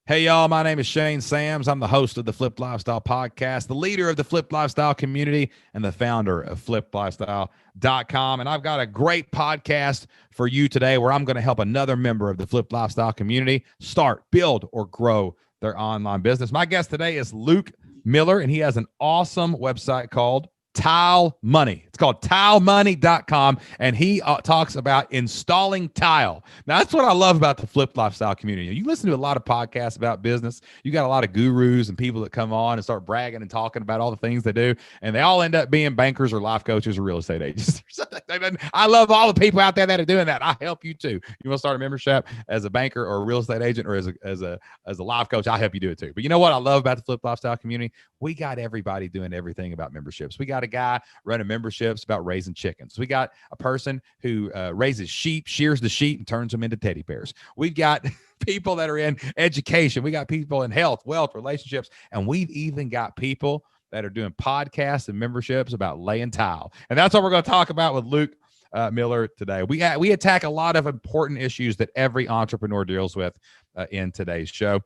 Hey, y'all, my name is Shane Sams. I'm the host of the Flipped Lifestyle Podcast, the leader of the Flipped Lifestyle community, and the founder of FlippedLifestyle.com. And I've got a great podcast for you today where I'm going to help another member of the Flipped Lifestyle community start, build, or grow their online business. My guest today is Luke Miller, and he has an awesome website called Tile Money. It's called tilemoney.com, and he talks about installing tile. Now, that's what I love about the Flipped Lifestyle community. You listen to a lot of podcasts about business. You got a lot of gurus and people that come on and start bragging and talking about all the things they do, and they all end up being bankers or life coaches or real estate agents. I love all the people out there that are doing that. I help you too. You want to start a membership as a banker or a real estate agent or as a life coach, I'll help you do it too. But you know what I love about the Flipped Lifestyle community? We got everybody doing everything about memberships. We got a guy running memberships about raising chickens. We got a person who raises sheep, shears the sheep, and turns them into teddy bears. We've got people that are in education. We got people in health, wealth, relationships, and we've even got people that are doing podcasts and memberships about laying tile. And that's what we're going to talk about with Luke Miller today. We attack a lot of important issues that every entrepreneur deals with in today's show.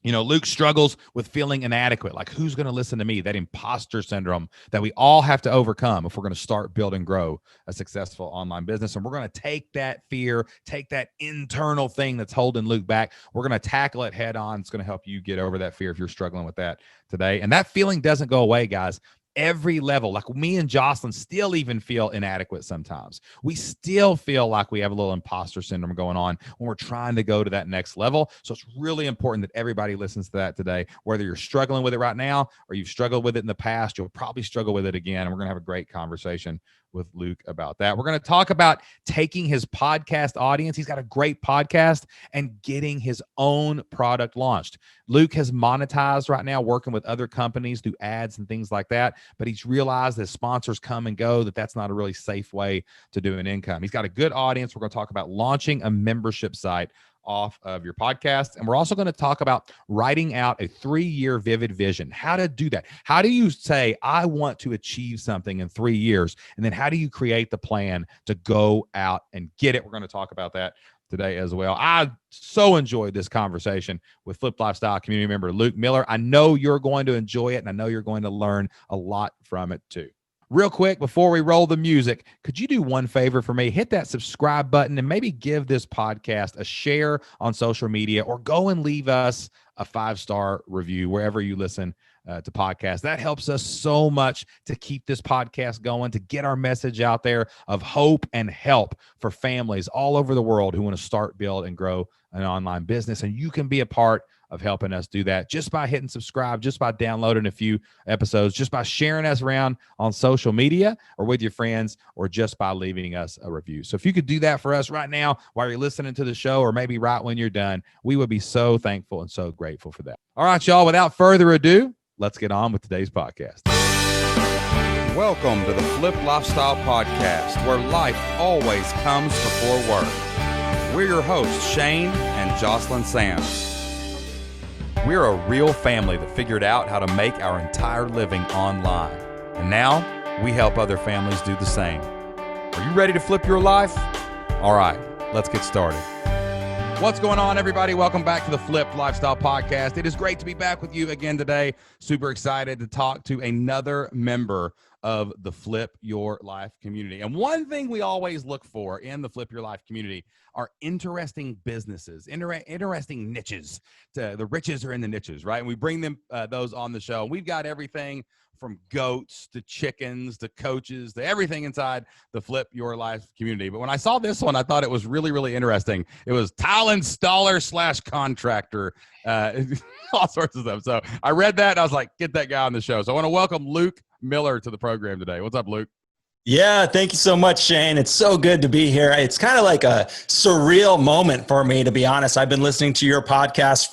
You know, Luke struggles with feeling inadequate. Like, who's going to listen to me? That imposter syndrome that we all have to overcome if we're going to start, build, and grow a successful online business. And we're going to take that fear, take that internal thing that's holding Luke back. We're going to tackle it head on. It's going to help you get over that fear if you're struggling with that today. And that feeling doesn't go away, guys. Every level, like me and Jocelyn still even feel inadequate sometimes. We still feel like we have a little imposter syndrome going on when we're trying to go to that next level. So it's really important that everybody listens to that today. Whether you're struggling with it right now or you've struggled with it in the past, you'll probably struggle with it again. And we're going to have a great conversation with Luke about that. We're going to talk about taking his podcast audience. He's got a great podcast and getting his own product launched. Luke has monetized right now, working with other companies through ads and things like that. But he's realized that sponsors come and go, that's not a really safe way to do an income. He's got a good audience. We're going to talk about launching a membership site off of your podcast. And we're also going to talk about writing out a 3-year vivid vision, how to do that. How do you say, I want to achieve something in 3 years? And then how do you create the plan to go out and get it? We're going to talk about that today as well. I so enjoyed this conversation with Flipped Lifestyle community member Luke Miller. I know you're going to enjoy it, and I know you're going to learn a lot from it too. Real quick, before we roll the music, could you do one favor for me? Hit that subscribe button and maybe give this podcast a share on social media, or go and leave us a 5-star review wherever you listen to podcasts. That helps us so much to keep this podcast going, to get our message out there of hope and help for families all over the world who want to start, build, and grow an online business. And you can be a part of helping us do that just by hitting subscribe, just by downloading a few episodes, just by sharing us around on social media or with your friends, or just by leaving us a review. So if you could do that for us right now while you're listening to the show, or maybe right when you're done, we would be so thankful and so grateful for that. All right, y'all, without further ado, let's get on with today's podcast. Welcome to the Flip Lifestyle Podcast, where life always comes before work. We're your hosts, Shane and Jocelyn Sams. We're a real family that figured out how to make our entire living online. And now we help other families do the same. Are you ready to flip your life? All right, let's get started. What's going on, everybody? Welcome back to the Flipped Lifestyle Podcast. It is great to be back with you again today. Super excited to talk to another member of the Flip Your Life community. And one thing we always look for in the Flip Your Life community are interesting businesses, interesting niches. The riches are in the niches, right? And we bring them those on the show. We've got everything from goats to chickens to coaches to everything inside the Flip Your Life community. But when I saw this one, I thought it was really, really interesting. It was tile installer / contractor, all sorts of stuff. So I read that and I was like, get that guy on the show. So I want to welcome Luke Miller to the program today. What's up, Luke? Yeah, thank you so much, Shane. It's so good to be here. It's kind of like a surreal moment for me, to be honest. I've been listening to your podcast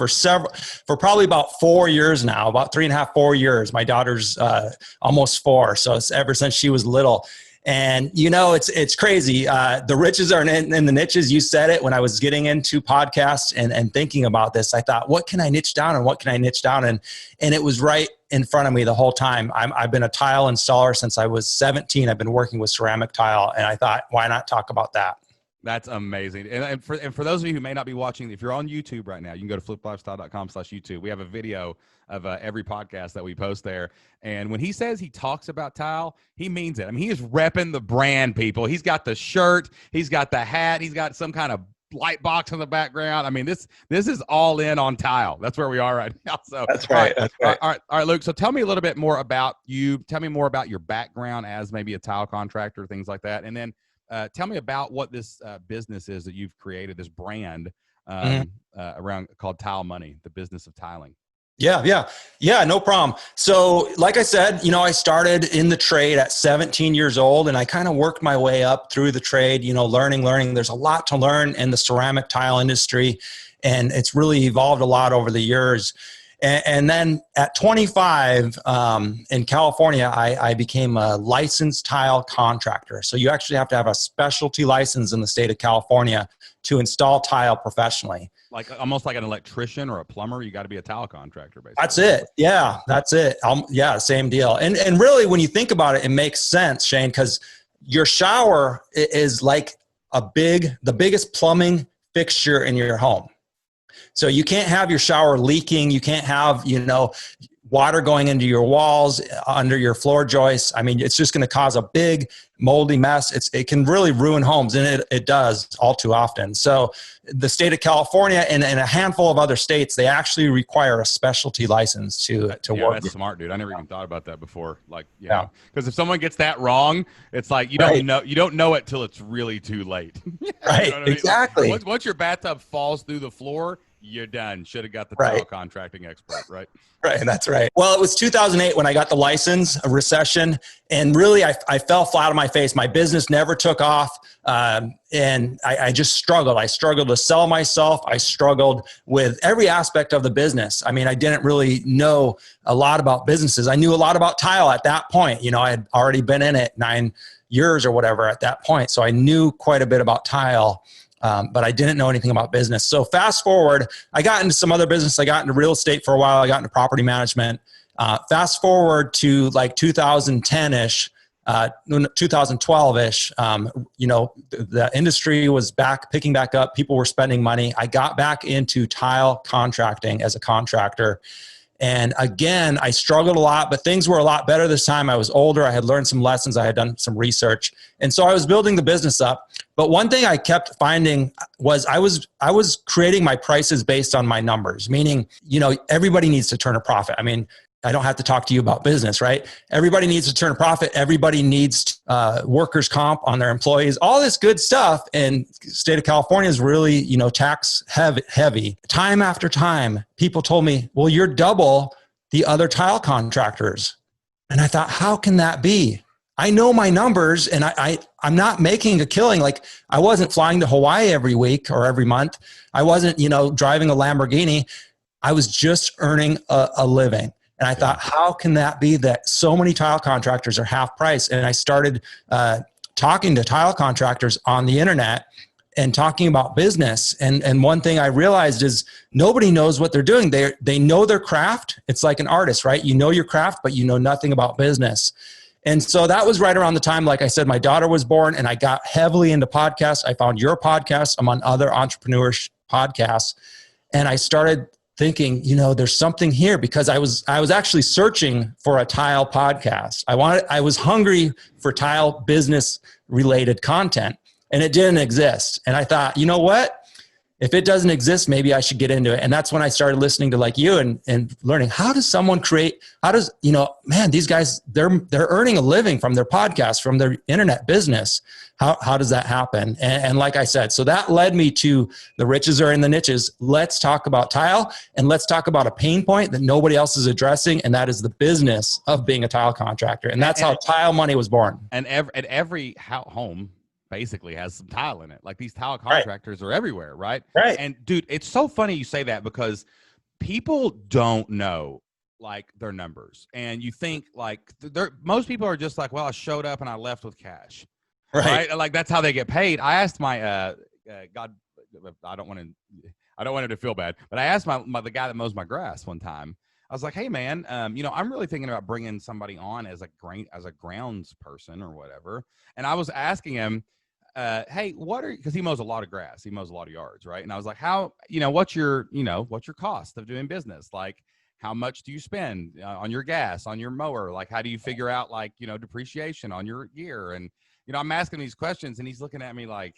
for probably about 4 years now, about 3.5, 4 years. My daughter's almost 4, so it's ever since she was little. And, you know, it's crazy. The riches are in the niches. You said it. When I was getting into podcasts and thinking about this, I thought, what can I niche down and what can I niche down? And it was right in front of me the whole time. I've been a tile installer since I was 17. I've been working with ceramic tile. And I thought, why not talk about that? That's amazing. And for those of you who may not be watching, if you're on YouTube right now, you can go to fliplifestyle.com/YouTube. We have a video of every podcast that we post there. And when he says he talks about tile, he means it. I mean, he is repping the brand, people. He's got the shirt, he's got the hat, he's got some kind of light box in the background. I mean, this is all in on tile. That's where we are right now. So that's right. That's right. All right, Luke. So tell me a little bit more about you. Tell me more about your background as maybe a tile contractor, things like that. And then tell me about what this business is that you've created, this brand around called Tile Money, the business of tiling. Yeah, no problem. So like I said, I started in the trade at 17 years old, and I kind of worked my way up through the trade, learning. There's a lot to learn in the ceramic tile industry, and it's really evolved a lot over the years. And then at 25 in California, I became a licensed tile contractor. So you actually have to have a specialty license in the state of California to install tile professionally. Like almost like an electrician or a plumber, you got to be a tile contractor, basically. That's it. Yeah, that's it. Same deal. And really, when you think about it, it makes sense, Shane, because your shower is like the biggest plumbing fixture in your home. So you can't have your shower leaking. You can't have, water going into your walls, under your floor joists. I mean, it's just going to cause a big moldy mess. It can really ruin homes, and it does all too often. So the state of California and a handful of other states, they actually require a specialty license to work. That's smart, dude. I never even thought about that before. Because if someone gets that wrong, it's like you don't know it till it's really too late. Right. You know what I mean? Exactly. Like, once your bathtub falls through the floor, you're done. Should have got the tile contracting expert, right? Right, that's right. Well, it was 2008 when I got the license, a recession, and really I fell flat on my face. My business never took off, and I just struggled. I struggled to sell myself. I struggled with every aspect of the business. I mean, I didn't really know a lot about businesses. I knew a lot about tile at that point. I had already been in it 9 years or whatever at that point, so I knew quite a bit about tile. But I didn't know anything about business. So fast forward, I got into some other business. I got into real estate for a while. I got into property management. Fast forward to like 2010-ish, 2012-ish, the industry was picking back up. People were spending money. I got back into tile contracting as a contractor. And again, I struggled a lot, but things were a lot better this time. I was older. I had learned some lessons. I had done some research. And so I was building the business up. But one thing I kept finding was I was creating my prices based on my numbers, meaning, everybody needs to turn a profit. I mean, I don't have to talk to you about business, right? Everybody needs to turn a profit. Everybody needs workers' comp on their employees, all this good stuff. And the state of California is really, tax heavy. Time after time, people told me, well, you're double the other tile contractors. And I thought, how can that be? I know my numbers, and I'm not making a killing. Like, I wasn't flying to Hawaii every week or every month. I wasn't, driving a Lamborghini. I was just earning a living. And I thought, how can that be that so many tile contractors are half price? And I started talking to tile contractors on the internet and talking about business. And one thing I realized is nobody knows what they're doing. They know their craft. It's like an artist, right? You know your craft, but you know nothing about business. And so that was right around the time, like I said, my daughter was born, and I got heavily into podcasts. I found your podcast among other entrepreneurs' podcasts. And I started thinking, there's something here, because I was actually searching for a tile podcast. I was hungry for tile business related content, and it didn't exist. And I thought, you know what? If it doesn't exist, maybe I should get into it. And that's when I started listening to like you and learning, how does someone create, these guys, they're earning a living from their podcast, from their internet business. How does that happen? And like I said, so that led me to the riches are in the niches. Let's talk about tile, and let's talk about a pain point that nobody else is addressing. And that is the business of being a tile contractor. And that's how Tile Money was born. And every home basically has some tile in it. Like, these tile contractors are everywhere, right? Right. And dude, it's so funny you say that, because people don't know like their numbers. And you think like most people are just like, well, I showed up and I left with cash. Right. Like, that's how they get paid. I asked my God, I don't want him to feel bad, but I asked the guy that mows my grass one time. I was like, hey man, I'm really thinking about bringing somebody on as a grounds person or whatever. And I was asking him, hey, because he mows a lot of grass, he mows a lot of yards, right? And I was like, what's your cost of doing business? Like, how much do you spend on your gas, on your mower? Like, how do you figure out like, depreciation on your gear? And, I'm asking these questions and he's looking at me like,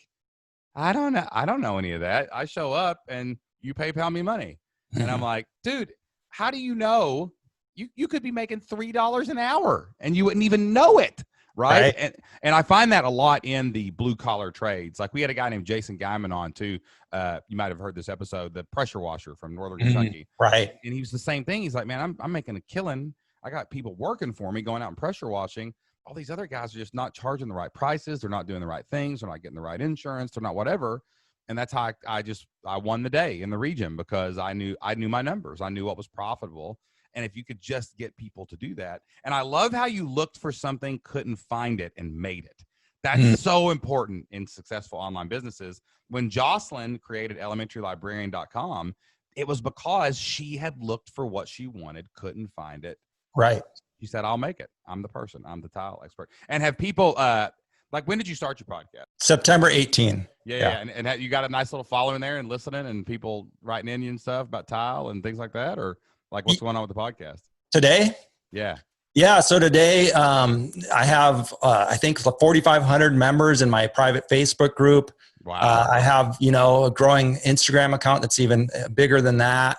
I don't know. I don't know any of that. I show up and you PayPal me money. And I'm like, dude, how do you know you could be making $3 an hour and you wouldn't even know it? Right. And I find that a lot in the blue collar trades. Like we had a guy named Jason Guyman on too. You might've heard this episode, the pressure washer from Northern Kentucky. Right. And he was the same thing. He's like, man, I'm making a killing. I got people working for me, going out and pressure washing. All these other guys are just not charging the right prices. They're not doing the right things. They're not getting the right insurance. They're not whatever. And that's how I won the day in the region because I knew my numbers. I knew what was profitable. And if you could just get people to do that. And I love how you looked for something, couldn't find it, and made it. That's so important in successful online businesses. When Jocelyn created elementarylibrarian.com, it was because she had looked for what she wanted, couldn't find it. Right. She said, I'll make it. I'm the person. I'm the tile expert. And have people, like, when did you start your podcast? September 18. Yeah. And you got a nice little following there and listening and people writing in you and stuff about tile and things like that? Or like, what's going on with the podcast? Today? Yeah. Yeah. So today, I have, I think 4,500 members in my private Facebook group. Wow. I have, a growing Instagram account that's even bigger than that.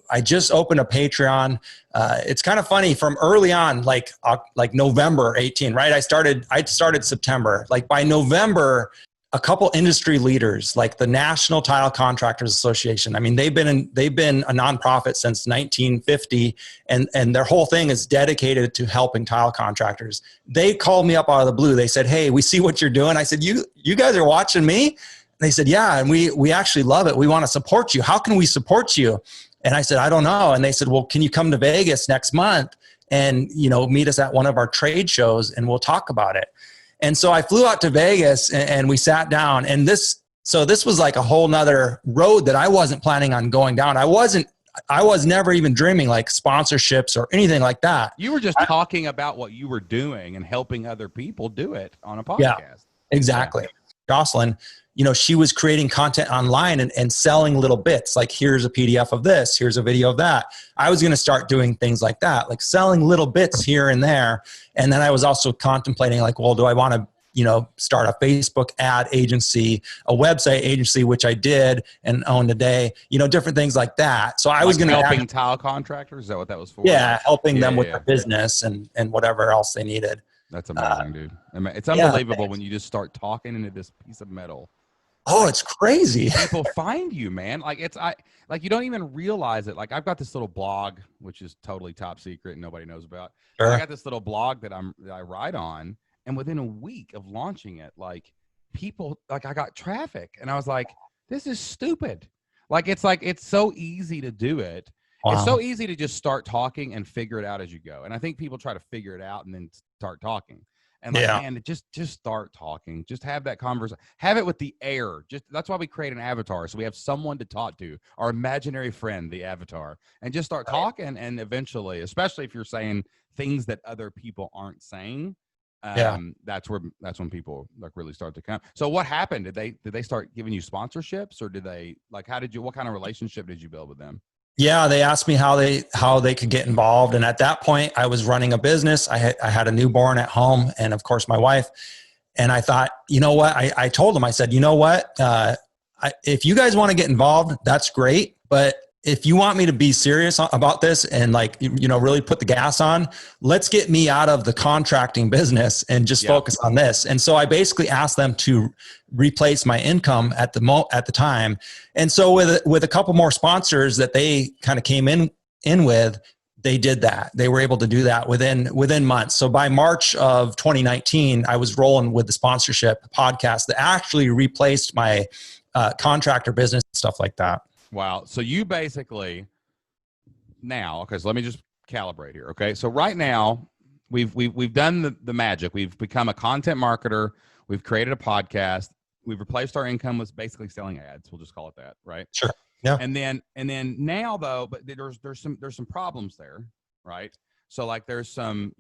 I just opened a Patreon. It's kind of funny from early on, like November 18, right? I started September. Like by November, a couple industry leaders, like the National Tile Contractors Association. I mean, they've been a nonprofit since 1950, and their whole thing is dedicated to helping tile contractors. They called me up out of the blue. They said, "Hey, we see what you're doing." I said, "You guys are watching me?" And they said, "Yeah, and we actually love it. We want to support you. How can we support you?" And I said, "I don't know." And they said, "Well, can you come to Vegas next month and meet us at one of our trade shows and we'll talk about it?" And so I flew out to Vegas and we sat down, and this was like a whole nother road that I wasn't planning on going down. I was never even dreaming like sponsorships or anything like that. You were just talking about what you were doing and helping other people do it on a podcast. Yeah, exactly. Yeah. Jocelyn, she was creating content online and selling little bits. Like, here's a PDF of this, here's a video of that. I was going to start doing things like that, like selling little bits here and there. And then I was also contemplating like, well, do I want to, start a Facebook ad agency, a website agency, which I did and own today, different things like that. So I was going to helping tile contractors. Is that what that was for? Yeah. Helping them with their business and whatever else they needed. That's amazing, dude. I mean, it's unbelievable when you just start talking into this piece of metal. Oh, it's crazy. People find you, man. Like you don't even realize it. Like I've got this little blog, which is totally top secret and nobody knows about. Sure. I got this little blog that I write on, and within a week of launching it, like people, like I got traffic, and I was like, this is stupid. It's so easy to do it. Wow. It's so easy to just start talking and figure it out as you go. And I think people try to figure it out and then start talking. And man, just start talking. Just have that conversation. Have it with the air. That's why we create an avatar, so we have someone to talk to, our imaginary friend, the avatar, and just start talking. And eventually, especially if you're saying things that other people aren't saying, that's when people like really start to come. So what happened? Did they start giving you sponsorships, or did they like what kind of relationship did you build with them? Yeah, they asked me how they could get involved, and at that point, I was running a business. I had a newborn at home, and of course, my wife. And I thought, you know what? I told them, I said, you know what? If you guys want to get involved, that's great. But if you want me to be serious about this and like really put the gas on, let's get me out of the contracting business and just focus on this. And so I basically asked them to replace my income at the time. And so with a couple more sponsors that they kind of came in with, they did that. They were able to do that within months. So by March of 2019, I was rolling with the sponsorship podcast that actually replaced my contractor business and stuff like that. Wow. So you basically now, okay, so let me just calibrate here. Okay. So right now we've done the magic. We've become a content marketer. We've created a podcast. We've replaced our income with basically selling ads. We'll just call it that. Right. Sure. Yeah. And then now though, but there's some problems there. Right. So like there's some,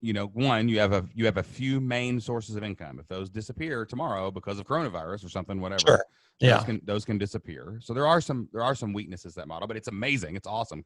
one, you have a few main sources of income. If those disappear tomorrow because of coronavirus or something, whatever, Sure. Yeah. those can disappear. So there are some weaknesses to that model, but it's amazing. It's awesome.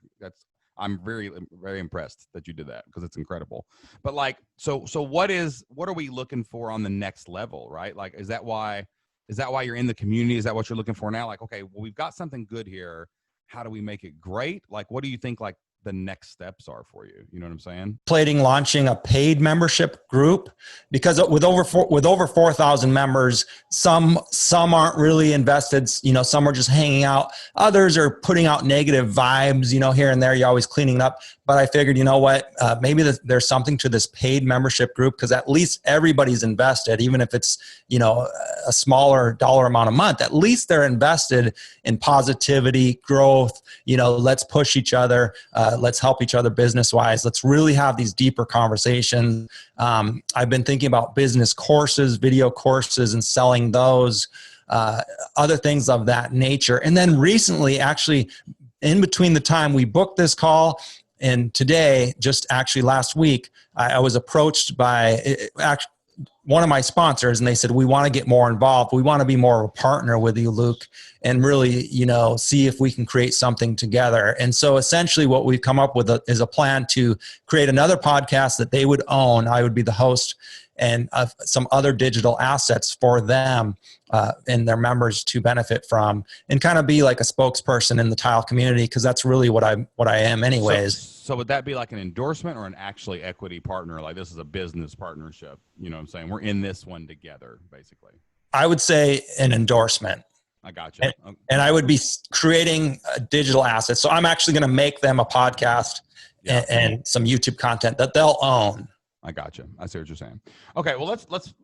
I'm very, very impressed that you did that because it's incredible. But like, so what are we looking for on the next level, right? Like, is that why you're in the community? Is that what you're looking for now? Like, okay, well, we've got something good here. How do we make it great? Like, what do you think, like, the next steps are for you? You know what I'm saying? Plating launching a paid membership group, because with over 4,000 members, some aren't really invested. Some are just hanging out. Others are putting out negative vibes, here and there. You're always cleaning up. But I figured, maybe there's something to this paid membership group, because at least everybody's invested, even if it's, a smaller dollar amount a month. At least they're invested in positivity, growth. Let's push each other. Let's help each other business-wise. Let's really have these deeper conversations. I've been thinking about business courses, video courses, and selling those, other things of that nature. And then recently, actually, in between the time we booked this call and today, just actually last week, I was approached by one of my sponsors, and they said, we want to get more involved. We want to be more of a partner with you, Luke, and really, see if we can create something together. And so essentially what we've come up with is a plan to create another podcast that they would own. I would be the host, and some other digital assets for them and their members to benefit from, and kind of be like a spokesperson in the tile community, because that's really what I am anyways. So would that be like an endorsement or an actually equity partner? Like, this is a business partnership, you know what I'm saying? We're in this one together, basically. I would say an endorsement. I got you. And I would be creating a digital assets. So I'm actually going to make them a podcast and some YouTube content that they'll own. I got you. I see what you're saying. Okay, well, let's.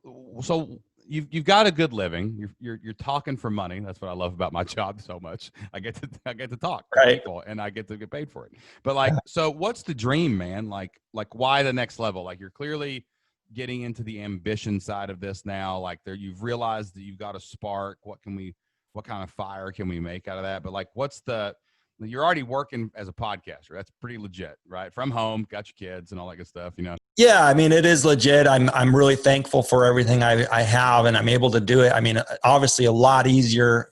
So you've got a good living. You're talking for money. That's what I love about my job so much. I get to talk to people, and I get to get paid for it. But like, so what's the dream, man? Like why the next level? Like, you're clearly getting into the ambition side of this now. Like, you've realized that you've got a spark. What kind of fire can we make out of that? But like, you're already working as a podcaster. That's pretty legit, right? From home, got your kids and all that good stuff, Yeah, I mean, it is legit. I'm really thankful for everything I have, and I'm able to do it. I mean, obviously a lot easier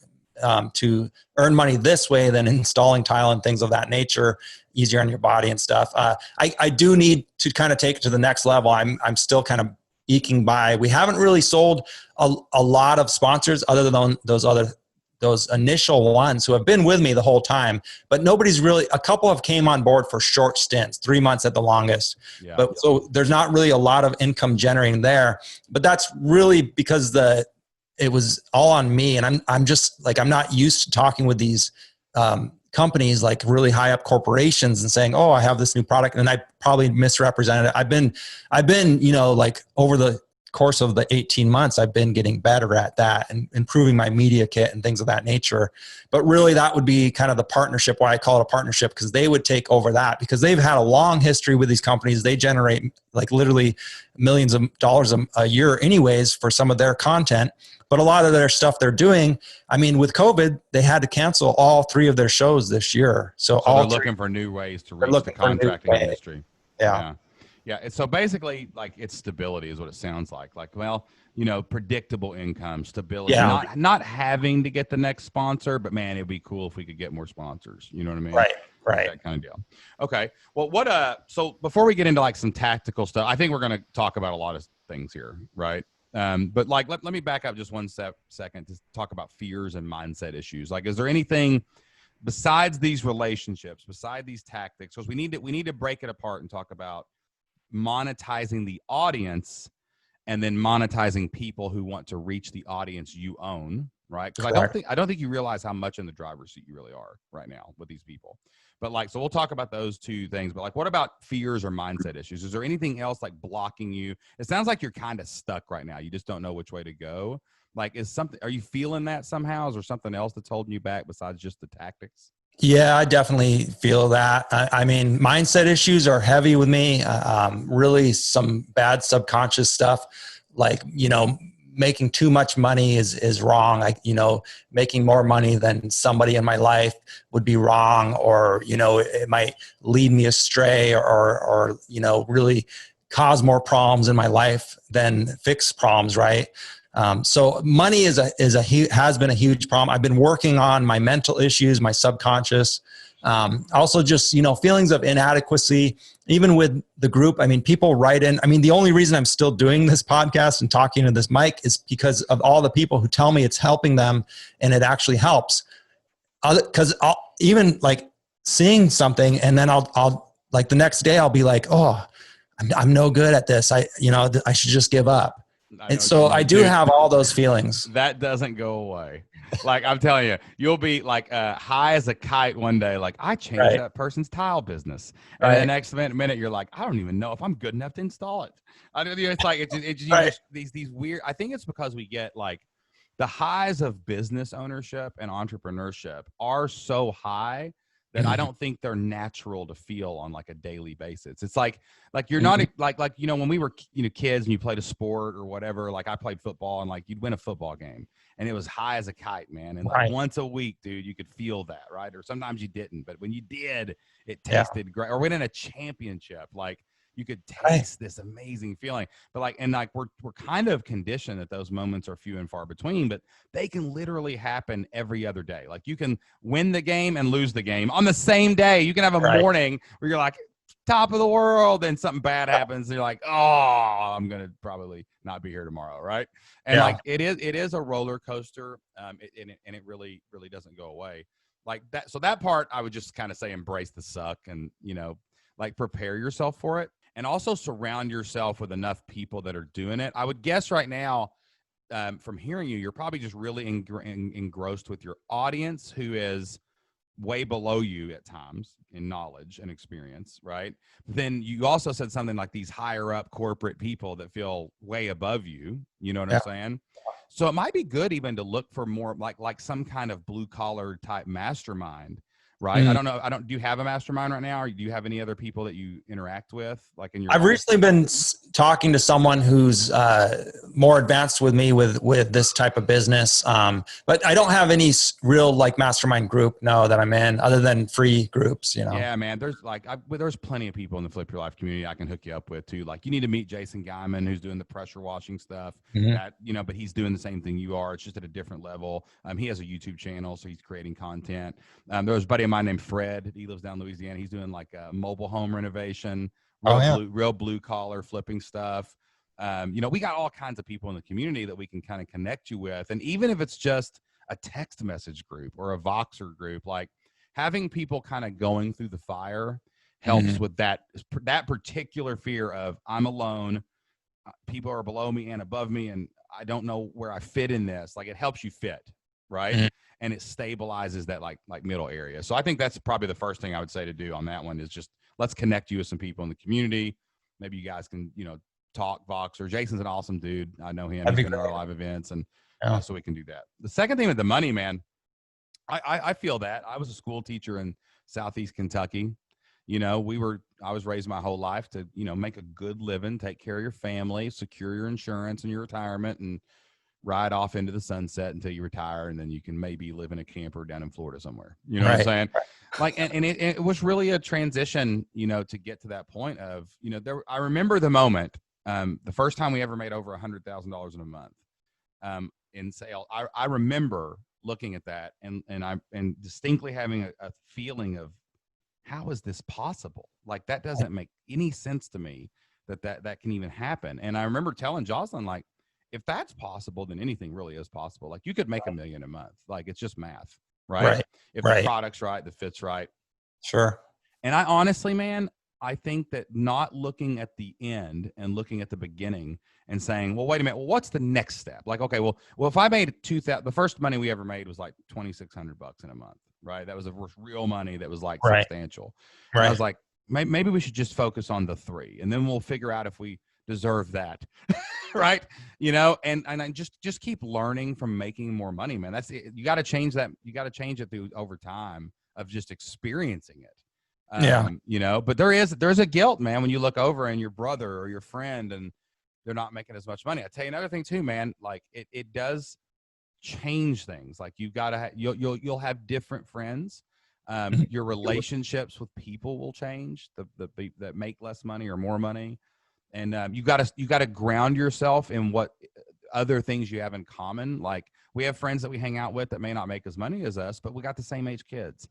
to earn money this way than installing tile and things of that nature, easier on your body and stuff. I do need to kind of take it to the next level. I'm still kind of eking by. We haven't really sold a lot of sponsors other than those initial ones who have been with me the whole time, but a couple have came on board for short stints, 3 months at the longest. Yeah. But so there's not really a lot of income generating there, but that's really because it was all on me. And I'm just like, I'm not used to talking with these companies, like really high up corporations, and saying, oh, I have this new product. And I probably misrepresented it. I've been, like over the course of the 18 months, I've been getting better at that and improving my media kit and things of that nature. But really that would be kind of the partnership, why I call it a partnership, because they would take over that, because they've had a long history with these companies. They generate like literally millions of dollars a year anyways for some of their content. But a lot of their stuff they're doing, I mean, with COVID, they had to cancel all 3 of their shows this year. So they're looking for new ways to reach the contracting industry. Yeah. Yeah. So basically, like, it's stability is what it sounds like. Like, well, predictable income, stability, not having to get the next sponsor, but man, it'd be cool if we could get more sponsors. You know what I mean? Right. That kind of deal. Okay. Well, so before we get into like some tactical stuff, I think we're going to talk about a lot of things here. Right. But like, let me back up just one second to talk about fears and mindset issues. Like, is there anything besides these relationships, beside these tactics? Because we need to break it apart and talk about monetizing the audience and then monetizing people who want to reach the audience you own, right? Because I don't think you realize how much in the driver's seat you really are right now with these people. But like, so we'll talk about those 2 things. But like, what about fears or mindset issues? Is there anything else like blocking you? It sounds like you're kind of stuck right now. You just don't know which way to go. Like, are you feeling that somehow? Is there something else that's holding you back besides just the tactics? Yeah, I definitely feel that. I mean, mindset issues are heavy with me. Really some bad subconscious stuff, like, making too much money is wrong. Like, making more money than somebody in my life would be wrong, or, it might lead me astray, or really cause more problems in my life than fix problems, right? So money has been a huge problem. I've been working on my mental issues, my subconscious, also just, feelings of inadequacy, even with the group. I mean, people write in. I mean, the only reason I'm still doing this podcast and talking to this mic is because of all the people who tell me it's helping them and it actually helps. Because I'll even like seeing something, and then I'll like the next day I'll be like, oh, I'm no good at this. I should just give up. And so I do have all those feelings. That doesn't go away. Like I'm telling you, you'll be like high as a kite one day. Like I changed that person's tile business, and the next minute you're like, I don't even know if I'm good enough to install it. It's like it's just these weird. I think it's because we get like the highs of business ownership and entrepreneurship are so high that I don't think they're natural to feel on like a daily basis. It's like you're not like when we were kids and you played a sport or whatever, like I played football and like you'd win a football game and it was high as a kite, man. And like once a week, dude, you could feel that, right? Or sometimes you didn't, but when you did, it tasted great. Or winning a championship, like you could taste this amazing feeling. But we're kind of conditioned that those moments are few and far between, but they can literally happen every other day. Like you can win the game and lose the game on the same day. You can have a morning where you're like top of the world and something bad happens and you're like, oh, I'm going to probably not be here tomorrow. Right. And like it is a roller coaster. And it really, really doesn't go away like that. So that part I would just kind of say, embrace the suck and, like prepare yourself for it. And also surround yourself with enough people that are doing it. I would guess right now, from hearing you, you're probably just really engrossed with your audience who is way below you at times in knowledge and experience, right? Then you also said something like these higher up corporate people that feel way above you. You know what I'm saying? So it might be good even to look for more like some kind of blue collar type mastermind. Right. I don't know. Do you have a mastermind right now? Or do you have any other people that you interact with? Like in your I've recently been talking to someone who's more advanced with me with this type of business. But I don't have any real like mastermind group that I'm in other than free groups, Yeah, man. There's plenty of people in the Flip Your Life community I can hook you up with too. Like you need to meet Jason Guyman, who's doing the pressure washing stuff that, but he's doing the same thing you are. It's just at a different level. He has a YouTube channel, so he's creating content. There was a buddy of mine named Fred. He lives down in Louisiana. He's doing like a mobile home renovation, real blue collar flipping stuff. We got all kinds of people in the community that we can kind of connect you with. And even if it's just a text message group or a Voxer group, like having people kind of going through the fire helps with that particular fear of I'm alone. People are below me and above me, and I don't know where I fit in this. Like it helps you fit. Right. And it stabilizes that like middle area. So I think that's probably the first thing I would say to do on that one is just let's connect you with some people in the community. Maybe you guys can, talk Voxer. Jason's an awesome dude. I know him. He's been to our live events and so we can do that. The second thing with the money, man, I feel that. I was a school teacher in Southeast Kentucky. I was raised my whole life to, make a good living, take care of your family, secure your insurance and your retirement and ride off into the sunset until you retire. And then you can maybe live in a camper down in Florida somewhere. You know what I'm saying? Like, and it was really a transition, to get to that point of, I remember the moment, the first time we ever made over $100,000 in a month, in sale. I remember looking at that and distinctly having a feeling of how is this possible? Like that doesn't make any sense to me that can even happen. And I remember telling Jocelyn, like, if that's possible, then anything really is possible. Like you could make $1 million a month. Like it's just math, right? If the product's right, the fit's right. Sure. And I honestly, man, I think that not looking at the end and looking at the beginning and saying, well, wait a minute, well, what's the next step? Like, okay, well, if I made the first money we ever made was like $2,600 in a month, right? That was the first real money that was like substantial. And I was like, maybe we should just focus on the 3 and then we'll figure out if we deserve that. Right. And I just keep learning from making more money, man. That's it. You got to change that. You got to change it through over time of just experiencing it. But there's a guilt, man, when you look over and your brother or your friend and they're not making as much money. I tell you another thing too, man, like it does change things. Like you've got to you'll have different friends. Your relationships with people will change that make less money or more money. And you gotta ground yourself in what other things you have in common. Like we have friends that we hang out with that may not make as money as us, but we got the same age kids,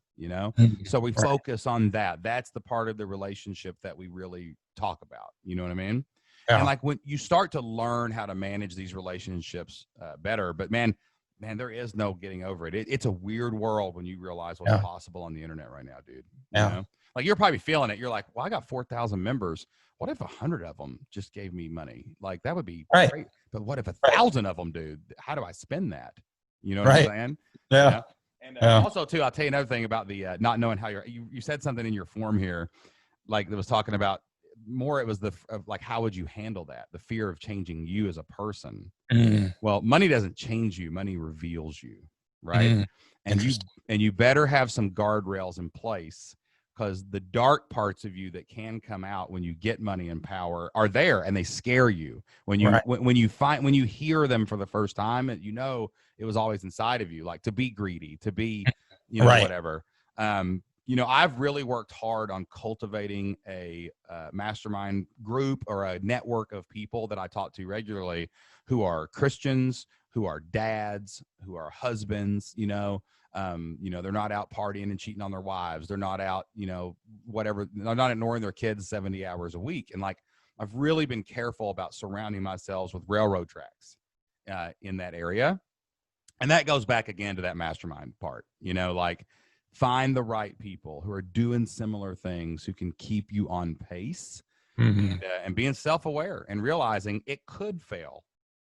so we focus on that. That's the part of the relationship that we really talk about. You know what I mean? Yeah. And like when you start to learn how to manage these relationships better, but man, there is no getting over it. It's a weird world when you realize what's possible on the internet right now, dude. You know? Like you're probably feeling it. You're like, well, I got 4,000 members. What if 100 of them just gave me money? Like that would be great. But what if 1,000 of them do? How do I spend that? You know what I'm saying? Yeah. And also too, I'll tell you another thing about the not knowing how you said something in your form here, like that was talking about more. It was like, how would you handle that? The fear of changing you as a person. Well, money doesn't change you. Money reveals you. Right. And you better have some guardrails in place, because the dark parts of you that can come out when you get money and power are there, and they scare you when you when you hear them for the first time. And it was always inside of you, like to be greedy, to be whatever. I've really worked hard on cultivating a mastermind group or a network of people that I talk to regularly who are Christians, who are dads, who are husbands. They're not out partying and cheating on their wives. They're not out, whatever. They're not ignoring their kids 70 hours a week. And like, I've really been careful about surrounding myself with railroad tracks in that area. And that goes back again to that mastermind part, like find the right people who are doing similar things, who can keep you on pace, and being self-aware and realizing it could fail.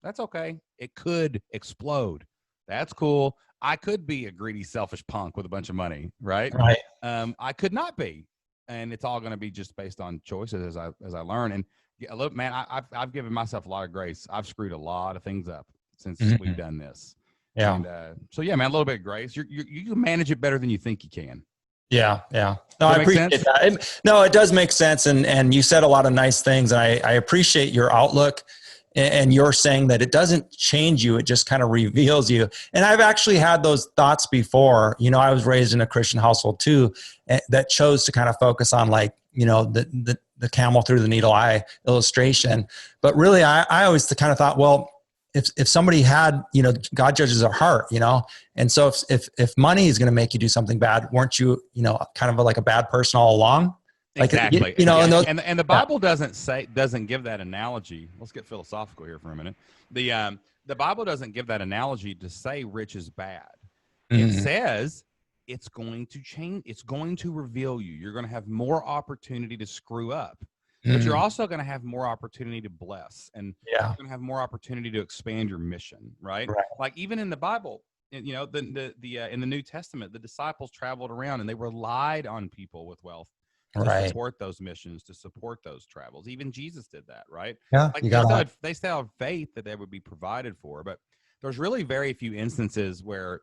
That's okay. It could explode. That's cool. I could be a greedy, selfish punk with a bunch of money, right? I could not be, and it's all going to be just based on choices as I learn. And look, man, I've given myself a lot of grace. I've screwed a lot of things up since we've done this. Yeah. And so yeah, man, a little bit of grace. You can manage it better than you think you can. Yeah. No, I appreciate that. No, it does make sense. And you said a lot of nice things. And I appreciate your outlook. And you're saying that it doesn't change you, it just kind of reveals you. And I've actually had those thoughts before. I was raised in a Christian household too, that chose to kind of focus on like, the camel through the needle eye illustration. But really, I always kind of thought, well, if somebody had, God judges our heart, and so if money is going to make you do something bad, weren't you, kind of like a bad person all along? Like, exactly. And the Bible doesn't give that analogy. Let's get philosophical here for a minute. The Bible doesn't give that analogy to say rich is bad. It says it's going to change. It's going to reveal you. You're going to have more opportunity to screw up, but you're also going to have more opportunity to bless, and you're going to have more opportunity to expand your mission. Right? Like even in the Bible, in the New Testament, the disciples traveled around and they relied on people with wealth to support those missions, to support those travels. Even Jesus did that, right? Yeah, like they still have faith that they would be provided for, but there's really very few instances where,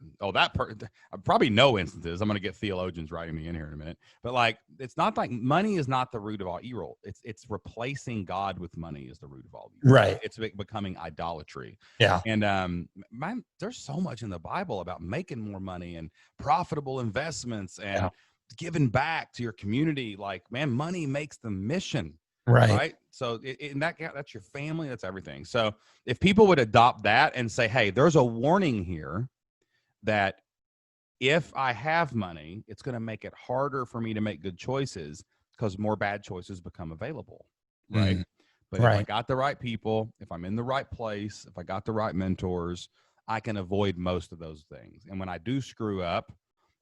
probably no instances. I'm going to get theologians writing me in here in a minute, but like, it's not like money is not the root of all evil. It's replacing God with money is the root of all evil. Right. It's becoming idolatry. Yeah. And there's so much in the Bible about making more money and profitable investments and giving back to your community. Like, man, money makes the mission. Right. So that's your family. That's everything. So if people would adopt that and say, hey, there's a warning here that if I have money, it's going to make it harder for me to make good choices because more bad choices become available. Right. But if I got the right people, if I'm in the right place, if I got the right mentors, I can avoid most of those things. And when I do screw up,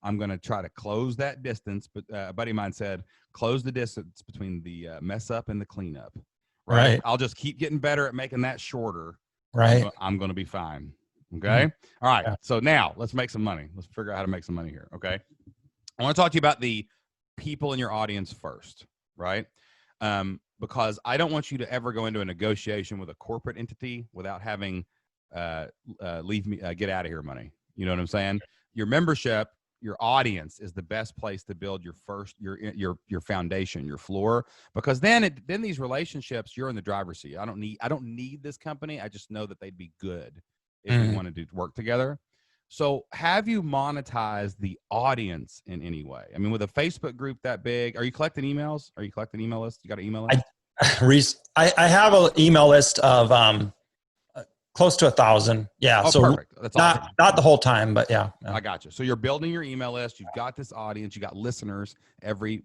I'm going to try to close that distance. But a buddy of mine said, close the distance between the mess up and the cleanup. Right. I'll just keep getting better at making that shorter. Right. I'm going to be fine. Okay. All right. Yeah. So now let's make some money. Let's figure out how to make some money here. Okay. I want to talk to you about the people in your audience first. Right. Because I don't want you to ever go into a negotiation with a corporate entity without having get out of here money. You know what I'm saying? Your membership, your audience is the best place to build your foundation, your floor, because then these relationships, you're in the driver's seat. I don't need this company. I just know that they'd be good if we wanted to work together. So have you monetized the audience in any way? I mean, with a Facebook group that big, are you collecting emails? Are you collecting email lists? You got an email list? I have an email list of close to 1,000. Yeah. Oh, So perfect. That's awesome. not the whole time, but yeah. I got you. So you're building your email list. You've got this audience. You got listeners every